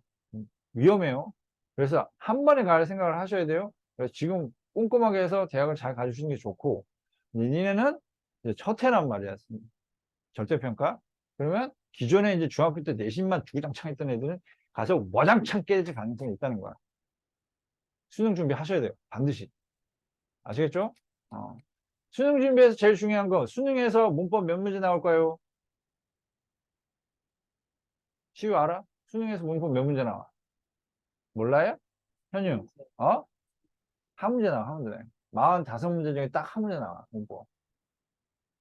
위험해요. 그래서 한 번에 갈 생각을 하셔야 돼요. 그래서 지금 꼼꼼하게 해서 대학을 잘 가주시는 게 좋고 니네는 이제 첫 해란 말이야. 절대평가. 그러면 기존에 이제 중학교 때 내신만 주구장창 했던 애들은 가서 와장창 깨질 가능성이 있다는 거야. 수능 준비하셔야 돼요. 반드시. 아시겠죠? 수능 준비에서 제일 중요한 거 수능에서 문법 몇 문제 나올까요? 시우 알아? 수능에서 문법 몇 문제 나와? 몰라요? 현유 어? 한 문제 나와 한 문제 나와. 45문제 중에 딱 한 문제 나와 문법.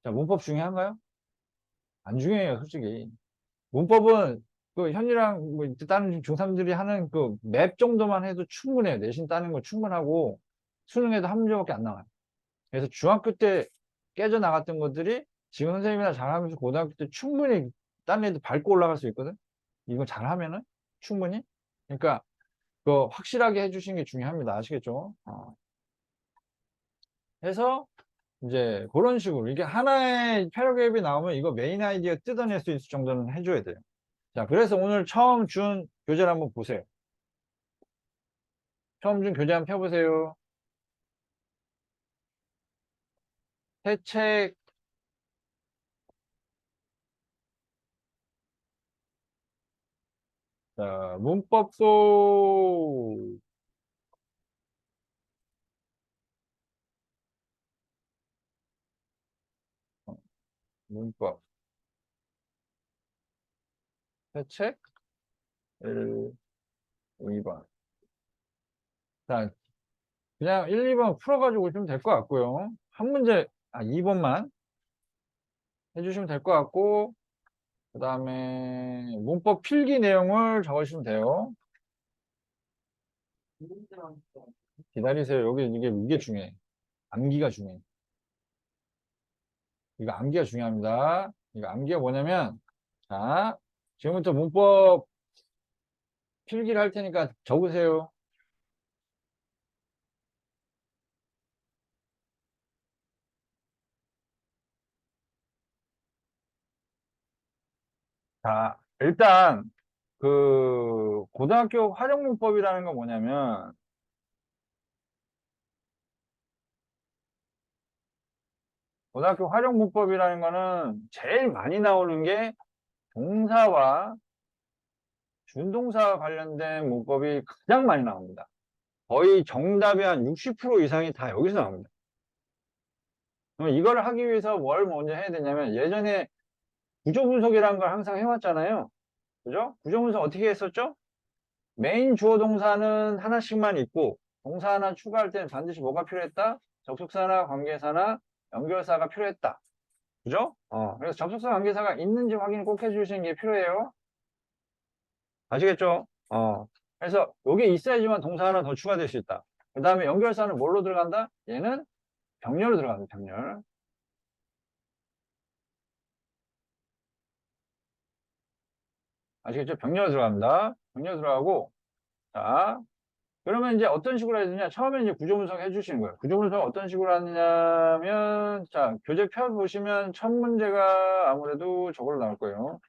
자, 문법 중요한가요? 안 중요해요 솔직히. 문법은 그 현이랑 뭐 다른 중3들이 하는 그 맵 정도만 해도 충분해요. 내신 따는 거 충분하고 수능에도 한 문제밖에 안 나와요. 그래서 중학교 때 깨져 나갔던 것들이 지금 선생님이랑 잘하면서 고등학교 때 충분히 다른 애들 밟고 올라갈 수 있거든. 이거 잘하면은 충분히. 그러니까 그 확실하게 해주시는 게 중요합니다. 아시겠죠? 해서 이제 그런 식으로 이게 하나의 패러그래프이 나오면 이거 메인 아이디어 뜯어낼 수 있을 정도는 해줘야 돼요. 자, 그래서 오늘 처음 준 교재를 한번 보세요. 처음 준 교재 한번 펴보세요. 새 책, 자, 문법도, 문법, 새 책, 2번. 자, 그냥 1, 2번 풀어가지고 오시면 될 것 같고요. 한 문제, 2번만 해주시면 될 것 같고, 그 다음에 문법 필기 내용을 적으시면 돼요.
문제만
기다리세요. 여기 이게 중요해. 암기가 중요해. 이거 암기가 중요합니다. 이거 암기가 뭐냐면, 자, 지금부터 문법 필기를 할 테니까 적으세요. 자, 일단, 고등학교 활용문법이라는 건 뭐냐면, 고등학교 활용문법이라는 거는 제일 많이 나오는 게 동사와 준동사와 관련된 문법이 가장 많이 나옵니다. 거의 정답의 한 60% 이상이 다 여기서 나옵니다. 그럼 이걸 하기 위해서 뭘 먼저 해야 되냐면 예전에 구조분석이라는 걸 항상 해왔잖아요. 그죠? 구조분석 어떻게 했었죠? 메인 주어 동사는 하나씩만 있고 동사 하나 추가할 때는 반드시 뭐가 필요했다? 접속사나 관계사나 연결사가 필요했다. 그죠? 그래서 접속사 관계사가 있는지 확인 꼭 해주시는 게 필요해요. 아시겠죠? 그래서 여기 있어야지만 동사 하나 더 추가될 수 있다. 그 다음에 연결사는 뭘로 들어간다? 얘는 병렬로 들어간다, 병렬. 아시겠죠? 병렬로 들어갑니다. 병렬 들어가고, 자, 그러면 이제 어떤 식으로 해야 되냐? 처음에 이제 구조 분석 해주시는 거예요. 구조 분석 어떤 식으로 하느냐면, 자, 교재 펴 보시면 첫 문제가 아무래도 저걸로 나올 거예요.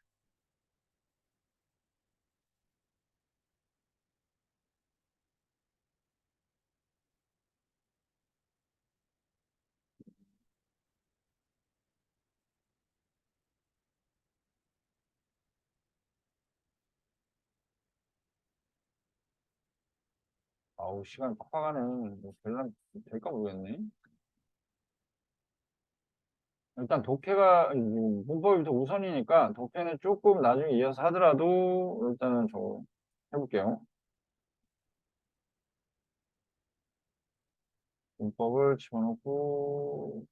아우, 시간 팍팍 가네. 뭐 될까 모르겠네. 일단 독해가 문법이 더 우선이니까 독해는 조금 나중에 이어서 하더라도 일단은 저 해볼게요. 문법을 집어넣고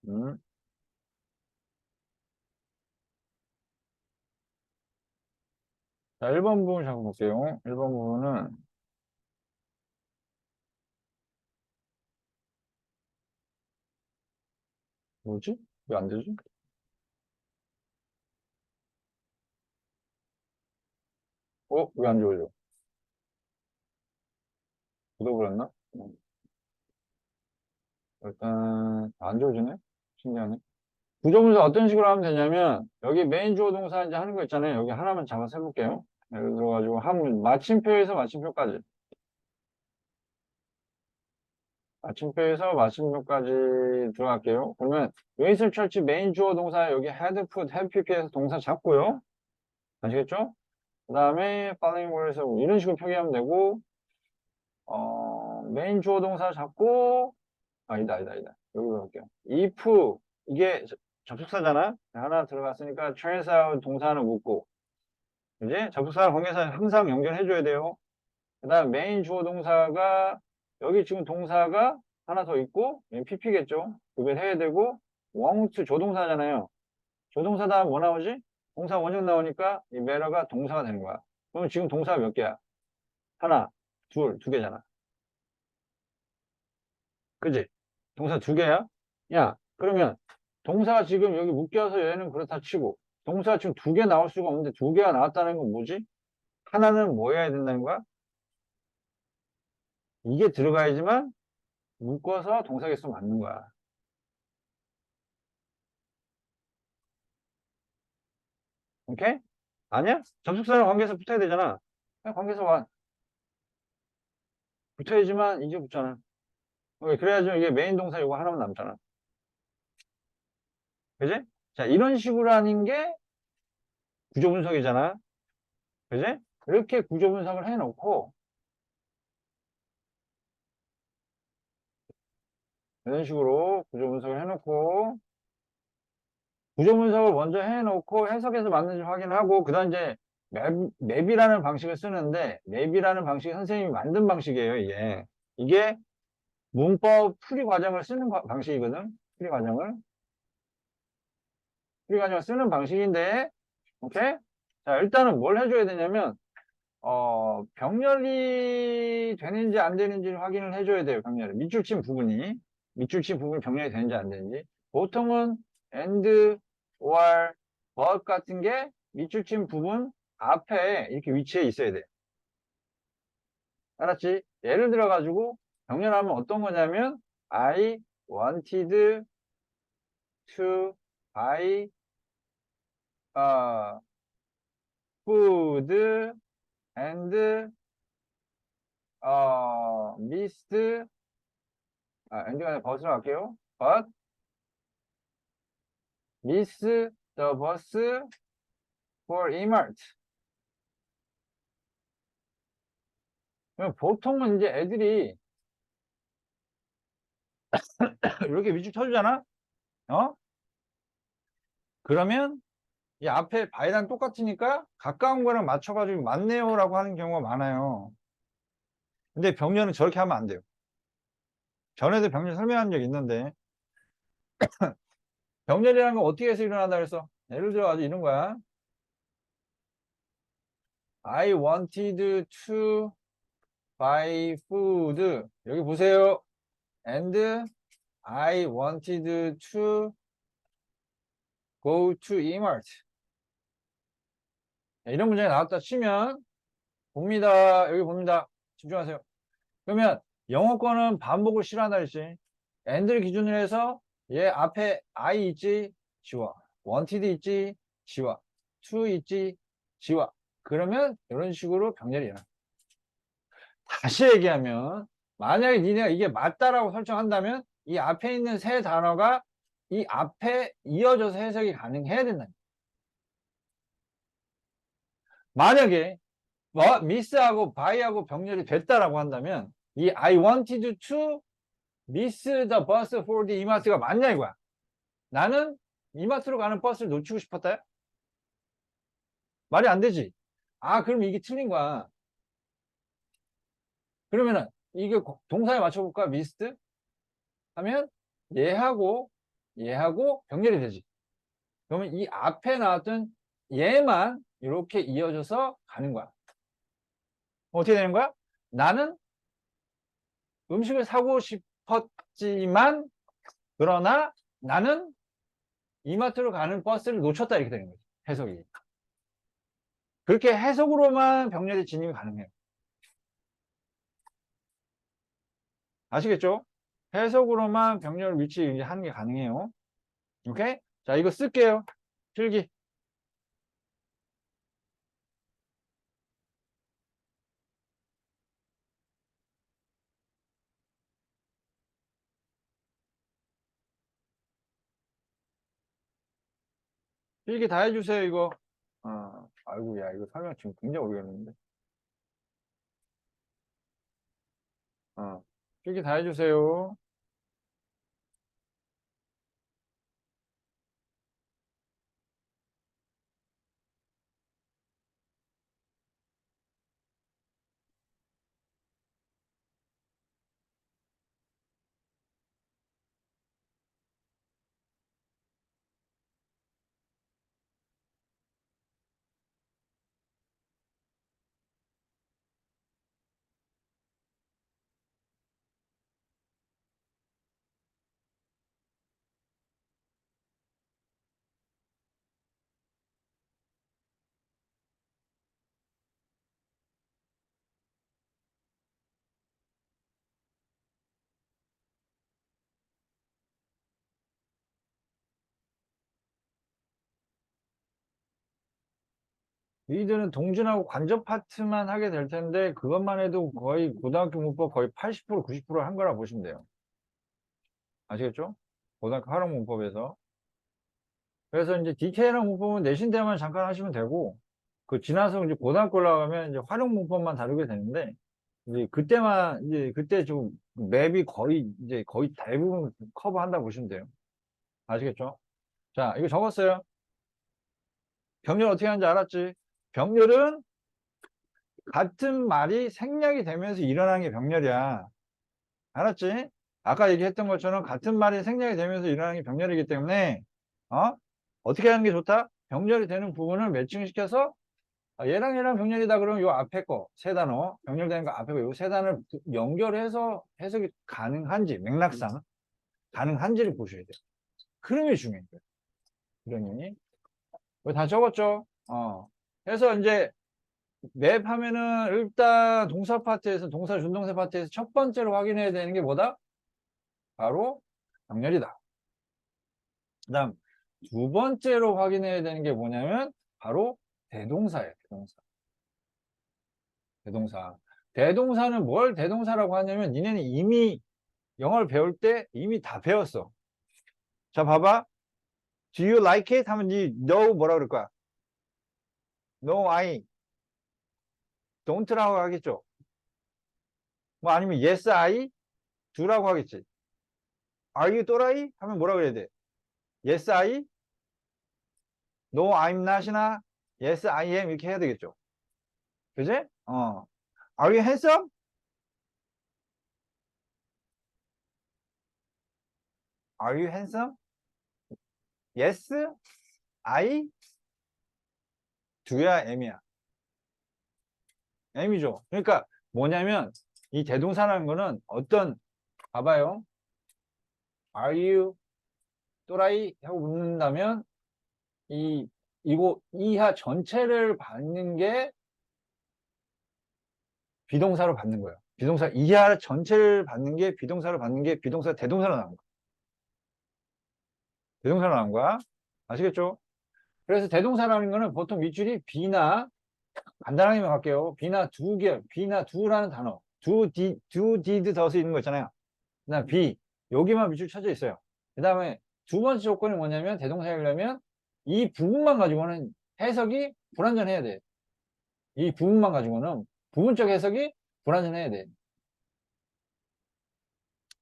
음. 자, 1번 부분 잡아 볼게요. 1번 부분은 뭐지? 왜 안 되지? 왜 안 지워져? 굳어버렸나? 일단 안 지워지네? 신기하네. 부조문서 어떤 식으로 하면 되냐면 여기 메인 주어 동사 이제 하는 거 있잖아요. 여기 하나만 잡아서 해볼게요. 예를 들어가지고 한 마침표에서 마침표까지 마침표에서 마침표까지 들어갈게요. 그러면 웨이슬 철치 메인 주어 동사 여기 헤드 풋 헤드 PP에서 동사 잡고요. 아시겠죠? 그 다음에 following word에서 이런 식으로 표기하면 되고 메인 주어 동사 잡고 아니다. 여기로 갈게요. if 이게 접속사잖아. 하나 들어갔으니까 transa 동사 하나 묶고 이제 접속사 관계사 항상 연결해줘야 돼요. 그 다음 메인 주어 동사가 여기 지금 동사가 하나 더 있고 pp겠죠. 구별해야 되고 want 조동사잖아요. 조동사 다음 뭐 나오지? 동사 원형 나오니까 이 matter가 동사가 되는 거야. 그럼 지금 동사가 몇 개야? 하나, 둘, 두 개잖아. 그지? 동사 두 개야? 야, 그러면 동사가 지금 여기 묶여서 얘는 그렇다 치고 동사가 지금 두 개 나올 수가 없는데 두 개가 나왔다는 건 뭐지? 하나는 뭐 해야 된다는 거야? 이게 들어가야지만 묶어서 동사 개수 맞는 거야. 오케이? 아니야? 접속사랑 관계사 붙어야 되잖아. 관계사 와. 붙어야지만 이제 붙잖아. 그래야죠. 이게 메인 동사 이거 하나만 남잖아. 그지? 자, 이런 식으로 하는 게 구조 분석이잖아. 그지? 이렇게 구조 분석을 해놓고, 이런 식으로 구조 분석을 해놓고, 구조 분석을 먼저 해놓고 해석해서 맞는지 확인하고, 그 다음 이제 맵이라는 방식을 쓰는데, 맵이라는 방식이 선생님이 만든 방식이에요, 이게. 이게 문법 풀이 과정을 쓰는 방식이거든. 풀이 과정을. 풀이 과정을 쓰는 방식인데, 오케이? 자, 일단은 뭘 해줘야 되냐면, 병렬이 되는지 안 되는지를 확인을 해줘야 돼요, 병렬이. 밑줄 친 부분이. 밑줄 친 부분이 병렬이 되는지 안 되는지. 보통은 and, or, but 같은 게 밑줄 친 부분 앞에 이렇게 위치해 있어야 돼. 알았지? 예를 들어가지고 병렬하면 어떤 거냐면 I wanted to buy food and missed and가 아니라 but으로 갈게요. but miss the bus for Emart. 보통은 이제 애들이 이렇게 밑줄 쳐주잖아? 어? 그러면 이 앞에 바이랑 똑같으니까 가까운 거랑 맞춰가지고 맞네요 라고 하는 경우가 많아요. 근데 병렬은 저렇게 하면 안 돼요. 전에도 병렬 설명한 적 있는데 병렬이라는 건 어떻게 해서 일어난다 그랬어? 예를 들어 가지고 이런 거야. I wanted to buy food. 여기 보세요. And I wanted to go to Emart. 이런 문장이 나왔다 치면 봅니다. 여기 봅니다. 집중하세요. 그러면 영어권은 반복을 싫어한다 그랬지. and를 기준으로 해서 얘 앞에 I 있지? 지워. wanted 있지? 지워. to 있지? 지워. 그러면 이런 식으로 병렬이 일어나. 다시 얘기하면 만약에 니네가 이게 맞다라고 설정한다면 이 앞에 있는 세 단어가 이 앞에 이어져서 해석이 가능해야 된다. 만약에 뭐 미스하고 바이하고 병렬이 됐다라고 한다면 이 I wanted to miss the bus for the 이마트가 맞냐 이거야. 나는 이마트로 가는 버스를 놓치고 싶었다. 말이 안 되지. 아, 그럼 이게 틀린 거야. 그러면은 이게 동사에 맞춰볼까? missed 하면 얘하고 병렬이 되지. 그러면 이 앞에 나왔던 얘만 이렇게 이어져서 가는 거야. 어떻게 되는 거야? 나는 음식을 사고 싶었지만 그러나 나는 이마트로 가는 버스를 놓쳤다 이렇게 되는 거지. 해석이. 그렇게 해석으로만 병렬이 진입이 가능해요. 아시겠죠? 해석으로만 병렬 위치 하는 게 가능해요. 오케이? 자, 이거 쓸게요. 필기. 필기 다 해주세요, 이거. 아이고, 야, 이거 설명 지금 굉장히 오래겠는데. 필기 다 해주세요. 너희들은 동준하고 관접 파트만 하게 될 텐데 그것만 해도 거의 고등학교 문법 거의 80% 90%한 거라 보시면 돼요. 아시겠죠? 고등학교 활용 문법에서. 그래서 이제 DK랑 문법은 내신 때만 잠깐 하시면 되고, 그 지나서 이제 고등학교 올라가면 이제 활용 문법만 다루게 되는데, 이제 그때만, 이제 그때 좀 맵이 거의, 이제 거의 대부분 커버한다 보시면 돼요. 아시겠죠? 자, 이거 적었어요. 병렬 어떻게 하는지 알았지? 병렬은 같은 말이 생략이 되면서 일어나는 게 병렬이야. 알았지? 아까 얘기했던 것처럼 같은 말이 생략이 되면서 일어나는 게 병렬이기 때문에, 어? 어떻게 하는 게 좋다? 병렬이 되는 부분을 매칭시켜서 얘랑 병렬이다 그러면 요 앞에 거 세 단어 병렬되는 거 앞에 거 요 세 단어를 연결해서 해석이 가능한지 맥락상 가능한지를 보셔야 돼요. 그런 게 중요해요. 그러니 이거 다 적었죠? 그래서 이제 맵 하면은 일단 동사 파트에서 동사 준동사 파트에서 첫 번째로 확인해야 되는 게 뭐다? 바로 병렬이다. 그 다음 두 번째로 확인해야 되는 게 뭐냐면 바로 대동사예요. 대동사. 대동사. 대동사는 뭘 대동사라고 하냐면 니네는 이미 영어를 배울 때 이미 다 배웠어. 자, 봐봐. Do you like it? 하면 니 no 뭐라 그럴 거야? No, I don't라고 하겠죠. 뭐 아니면 yes, I do라고 하겠지. Are you 또라이? 하면 뭐라 그래야 돼? Yes, I? No, I'm not이나 Yes, I am 이렇게 해야 되겠죠. 그지? Are you handsome? Are you handsome? Yes, I do야, am이야. am이죠. 그러니까 뭐냐면 이 대동사라는 거는 어떤 봐봐요. Are you 또라이? 하고 묻는다면 이거 이하 전체를 받는 게 비동사로 받는 거예요. 비동사 이하 전체를 받는 게 비동사로 받는 게 비동사 대동사로 나온 거야. 대동사로 나온 거야. 아시겠죠? 그래서 대동사라는 거는 보통 밑줄이 be나 간단하게 갈게요. be나 두 개, be나 do라는 단어. do, did, does 있는 거 있잖아요. 그다음 be 여기만 밑줄 쳐져 있어요. 그 다음에 두 번째 조건이 뭐냐면 대동사이려면 이 부분만 가지고는 해석이 불완전해야 돼. 이 부분만 가지고는 부분적 해석이 불완전해야 돼.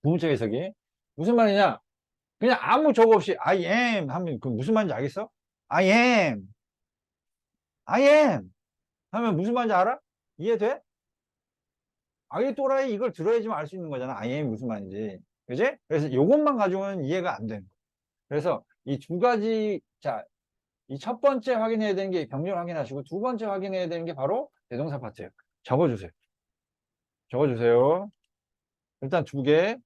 부분적 해석이 무슨 말이냐? 그냥 아무 저거 없이 I am 하면 그 무슨 말인지 알겠어? I am, I am 하면 무슨 말인지 알아? 이해돼? 아이 또라이 이걸 들어야지만 알 수 있는 거잖아. I am 무슨 말인지. 그지? 그래서 이것만 가지고는 이해가 안 되는 거야. 그래서 이 두 가지, 자, 이 첫 번째 확인해야 되는 게 병렬 확인하시고 두 번째 확인해야 되는 게 바로 대동사 파트예요. 적어주세요. 적어주세요. 일단 두 개.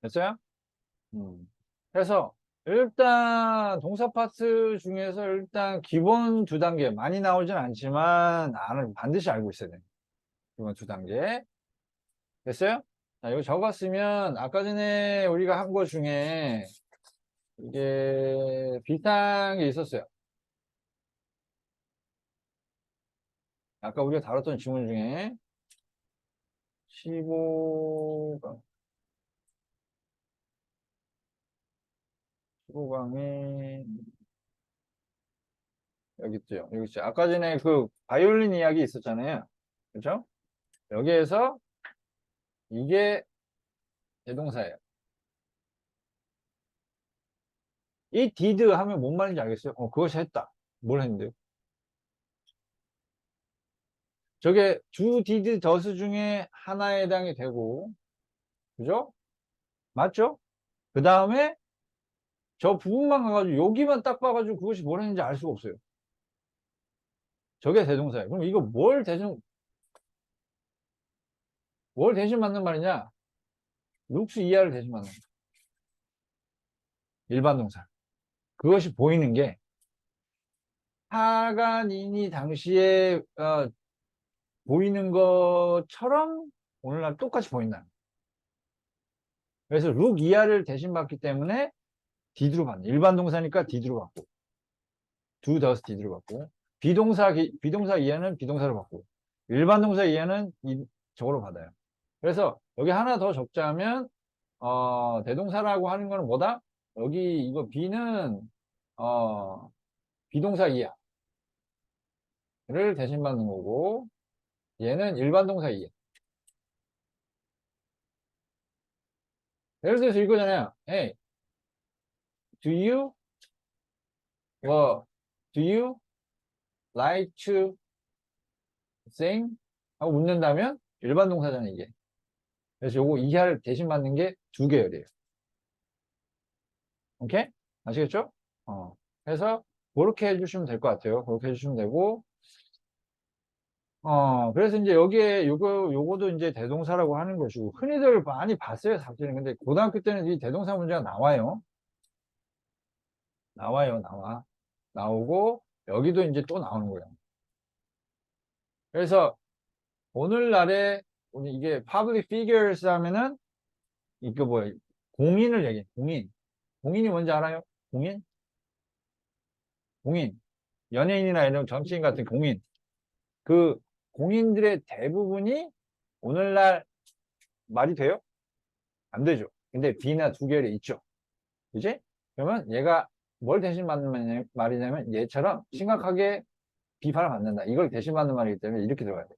됐어요? 그래서 일단 동사 파트 중에서 일단 기본 두 단계 많이 나오진 않지만 반드시 알고 있어야 돼요. 기본 두 단계. 됐어요? 자, 이거 적었으면 아까 전에 우리가 한 거 중에 이게 비슷한 게 있었어요. 아까 우리가 다뤘던 지문 중에 15강 15강에 여기 있죠. 여기 있죠. 아까 전에 그 바이올린 이야기 있었잖아요. 그렇죠? 여기에서 이게 대동사예요. 이 did 하면 뭔 말인지 알겠어요? 그것이 했다. 뭘 했는데요? 저게 do, did, does 중에 하나에 해당이 되고, 그죠? 맞죠? 그 다음에 저 부분만 가가지고 여기만 딱 봐가지고 그것이 뭘 했는지 알 수가 없어요. 저게 대동사예요. 그럼 이거 뭘 대신 맞는 말이냐? looks 이하를 대신 맞는 거예요. 일반 동사. 그것이 보이는 게 하간인이 당시에 보이는 것처럼 오늘날 똑같이 보인다. 그래서 룩 이하를 대신 받기 때문에 did로 받는. 일반 동사니까 did로 받고, do, does, did로 받고, 비동사 이하는 비동사로 받고, 일반 동사 이하는 저거로 받아요. 그래서 여기 하나 더 적자면 대동사라고 하는 거는 뭐다? 여기 이거 B는 비동사 이하를 대신 받는 거고, 얘는 일반 동사 이하. 예를 들어서 이거잖아요. Hey, do you, 뭐, do you like to sing? 하고 묻는다면 일반 동사잖아요, 이게. 그래서 요거 이하를 대신 받는 게 두 계열이에요. 오케이? 아시겠죠? 그래서 그렇게 해주시면 될 것 같아요. 그렇게 해주시면 되고, 그래서 이제 여기에 요거도 이제 대동사라고 하는 것이고, 흔히들 많이 봤어요, 사실은. 근데 고등학교 때는 이 대동사 문제가 나와요. 나와. 나오고, 여기도 이제 또 나오는 거예요. 그래서 오늘날에 우리 이게 public figures 하면은 이거 뭐야? 공인을 얘기해. 공인. 공인이 뭔지 알아요? 공인? 공인. 연예인이나 이런 정치인 같은 공인. 그 공인들의 대부분이 오늘날 말이 돼요? 안 되죠. 근데 B나 두 계열이 있죠. 그지? 그러면 얘가 뭘 대신 받는 말이냐면 얘처럼 심각하게 비판을 받는다. 이걸 대신 받는 말이기 때문에 이렇게 들어가야 돼.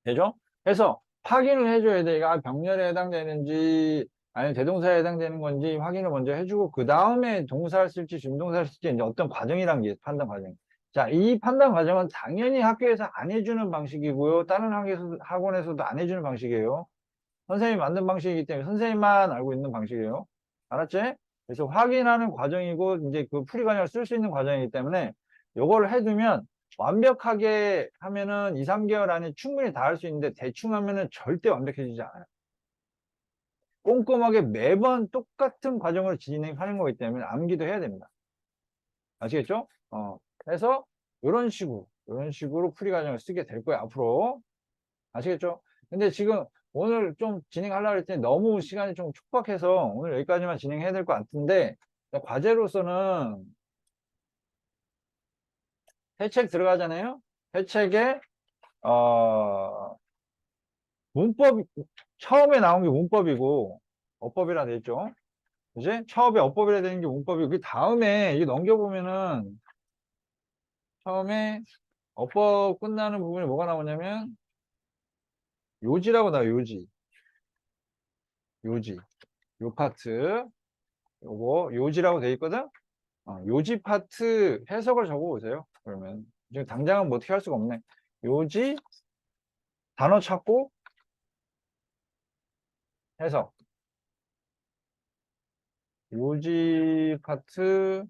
되죠? 그래서 확인을 해줘야 돼. 이거 병렬에 해당되는지 아니면 대동사에 해당되는 건지 확인을 먼저 해주고 그 다음에 동사를 쓸지 준동사를 쓸지 이제 어떤 과정이란 게 판단 과정. 자, 이 판단 과정은 당연히 학교에서 안 해주는 방식이고요. 다른 학원에서도 안 해주는 방식이에요. 선생님이 만든 방식이기 때문에 선생님만 알고 있는 방식이에요. 알았지? 그래서 확인하는 과정이고 이제 그 풀이 과정을 쓸 수 있는 과정이기 때문에 요거를 해두면 완벽하게 하면은 2, 3개월 안에 충분히 다 할 수 있는데 대충 하면은 절대 완벽해지지 않아요. 꼼꼼하게 매번 똑같은 과정을 진행하는 거기 때문에 암기도 해야 됩니다. 아시겠죠? 그래서 이런 식으로 풀이 과정을 쓰게 될 거예요, 앞으로. 아시겠죠? 근데 지금 오늘 좀 진행하려고 했더니 너무 시간이 좀 촉박해서 오늘 여기까지만 진행해야 될 것 같은데 과제로서는 해책 들어가잖아요. 해책에 문법 처음에 나온 게 문법이고 어법이라 돼 있죠. 이제 처음에 어법이라 되는 게 문법이고 그 다음에 이게 넘겨보면은 처음에 어법 끝나는 부분이 뭐가 나오냐면 요지라고 나와요. 요지 요 파트 요거 요지라고 돼 있거든. 요지 파트 해석을 적어보세요. 그러면 지금 당장은 뭐 어떻게 할 수가 없네. 요지 단어 찾고 해석. 요지 파트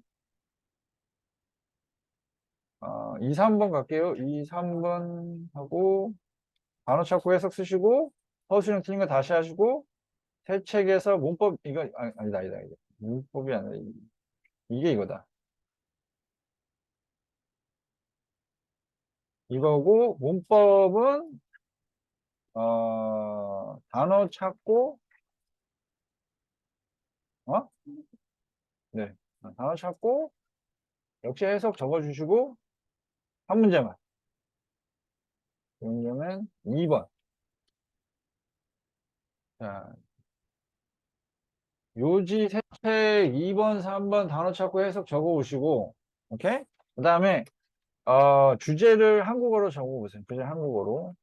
2, 3번 갈게요. 2, 3번 하고 단어 찾고 해석 쓰시고 허수령 틀린 거 다시 하시고 새 책에서 문법 이거 아니다. 문법이 아니라 이게 이거다. 이거고 문법은 단어 찾고 어? 네. 단어 찾고 역시 해석 적어주시고 한 문제만. 문제는 2번. 자, 요지 세책 2번, 3번 단어 찾고 해석 적어오시고, 오케이? 그 다음에, 주제를 한국어로 적어보세요. 주제 한국어로.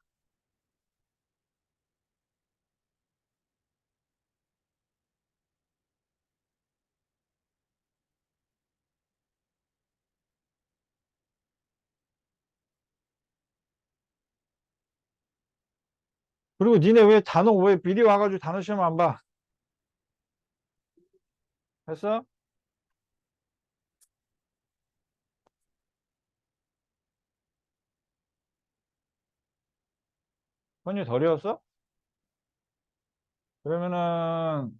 그리고 니네 왜 미리 와가지고 단어 시험 안 봐? 했어? 현이 덜이었어? 그러면은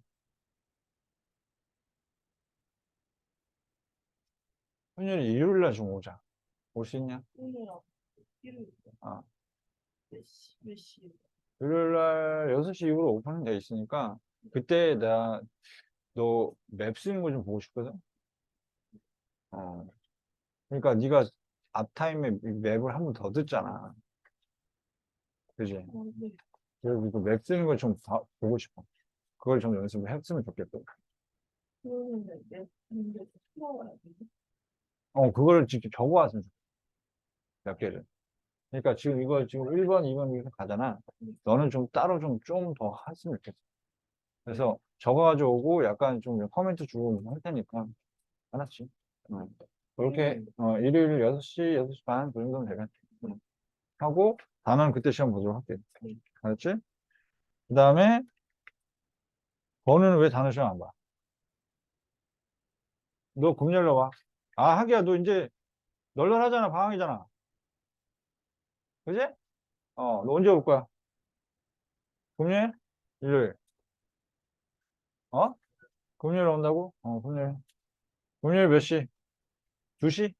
훈련이 일요일 날 좀 오자. 올 수 있냐?
일요일이랑 일요일
아,
몇 시?
일요일 날 6시 이후로 오픈은 돼 있으니까 그때 너 맵 쓰는 거 좀 보고 싶거든? 어. 그러니까 네가 앞타임에 맵을 한 번 더 듣잖아. 그지?
네.
그래서 그맵 쓰는 거 좀 보고 싶어. 그걸 좀 연습을 했으면 좋겠고.
그러면 근데 풀어야 돼.
그걸 직접 적어왔으면 좋겠어. 몇 개를. 그러니까 지금 이거 지금 1번, 2번 이렇게 가잖아. 너는 좀 따로 좀 더 했으면 좋겠어. 그래서 적어가지고 오고 약간 좀 코멘트 주고 할 테니까. 알았지? 그렇게, 일요일 6시, 6시 반, 그 정도면 되겠지. 하고, 다음은 그때 시험 보도록 할게. 알았지? 그 다음에, 너는 왜 단어 시험 안 봐? 너 금요일로 와. 아, 하기야, 너 이제 널널하잖아, 방학이잖아. 그지? 너 언제 올 거야? 금요일? 일요일. 어? 금요일 온다고? 금요일. 금요일 몇 시? 2시?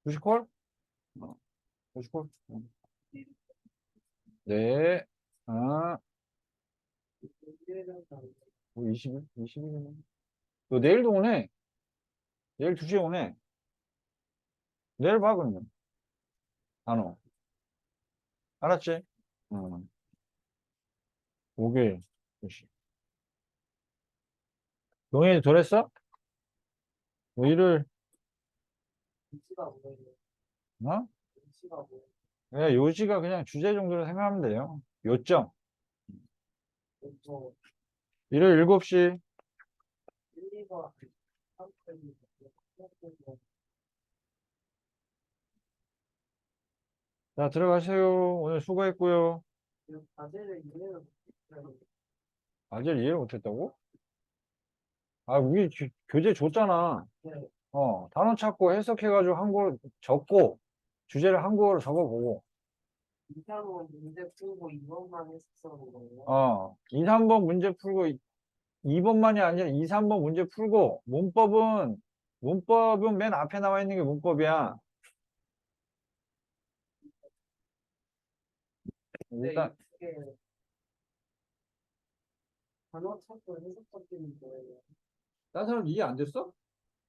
2시 콜? 2시 콜? 네. 아,
일요일은 안 돼.
20일? 20일이네. 너 내일도 오네? 내일 2시에 오네? 내일 봐, 그러면. 단어. 알았지? 응. 목요일 2시. 동현이 돌했어? 뭐 일요일,
위치가 뭐예요?
어?
위치가 뭐예요?
그냥 요지가 그냥 주제 정도로 생각하면 돼요. 요점.
저
일요일 7시.
1, 2번 3번
자, 들어가세요. 오늘 수고했고요.
과제를 이해를 못해요.
아직 이해를 못했다고? 아, 우리 교재 줬잖아.
네.
단어 찾고 해석해가지고 한국어로 적고, 주제를 한국어로 적어보고,
2, 3번 문제 풀고 2번만 했었던 거예요.
2, 3번 문제 풀고, 2번만이 아니라 2, 3번 문제 풀고, 문법은 맨 앞에 나와 있는 게 문법이야.
근데
일단,
이게 단어 찾고 해석 적기는 거예요.
딴 사람 이해 안 됐어?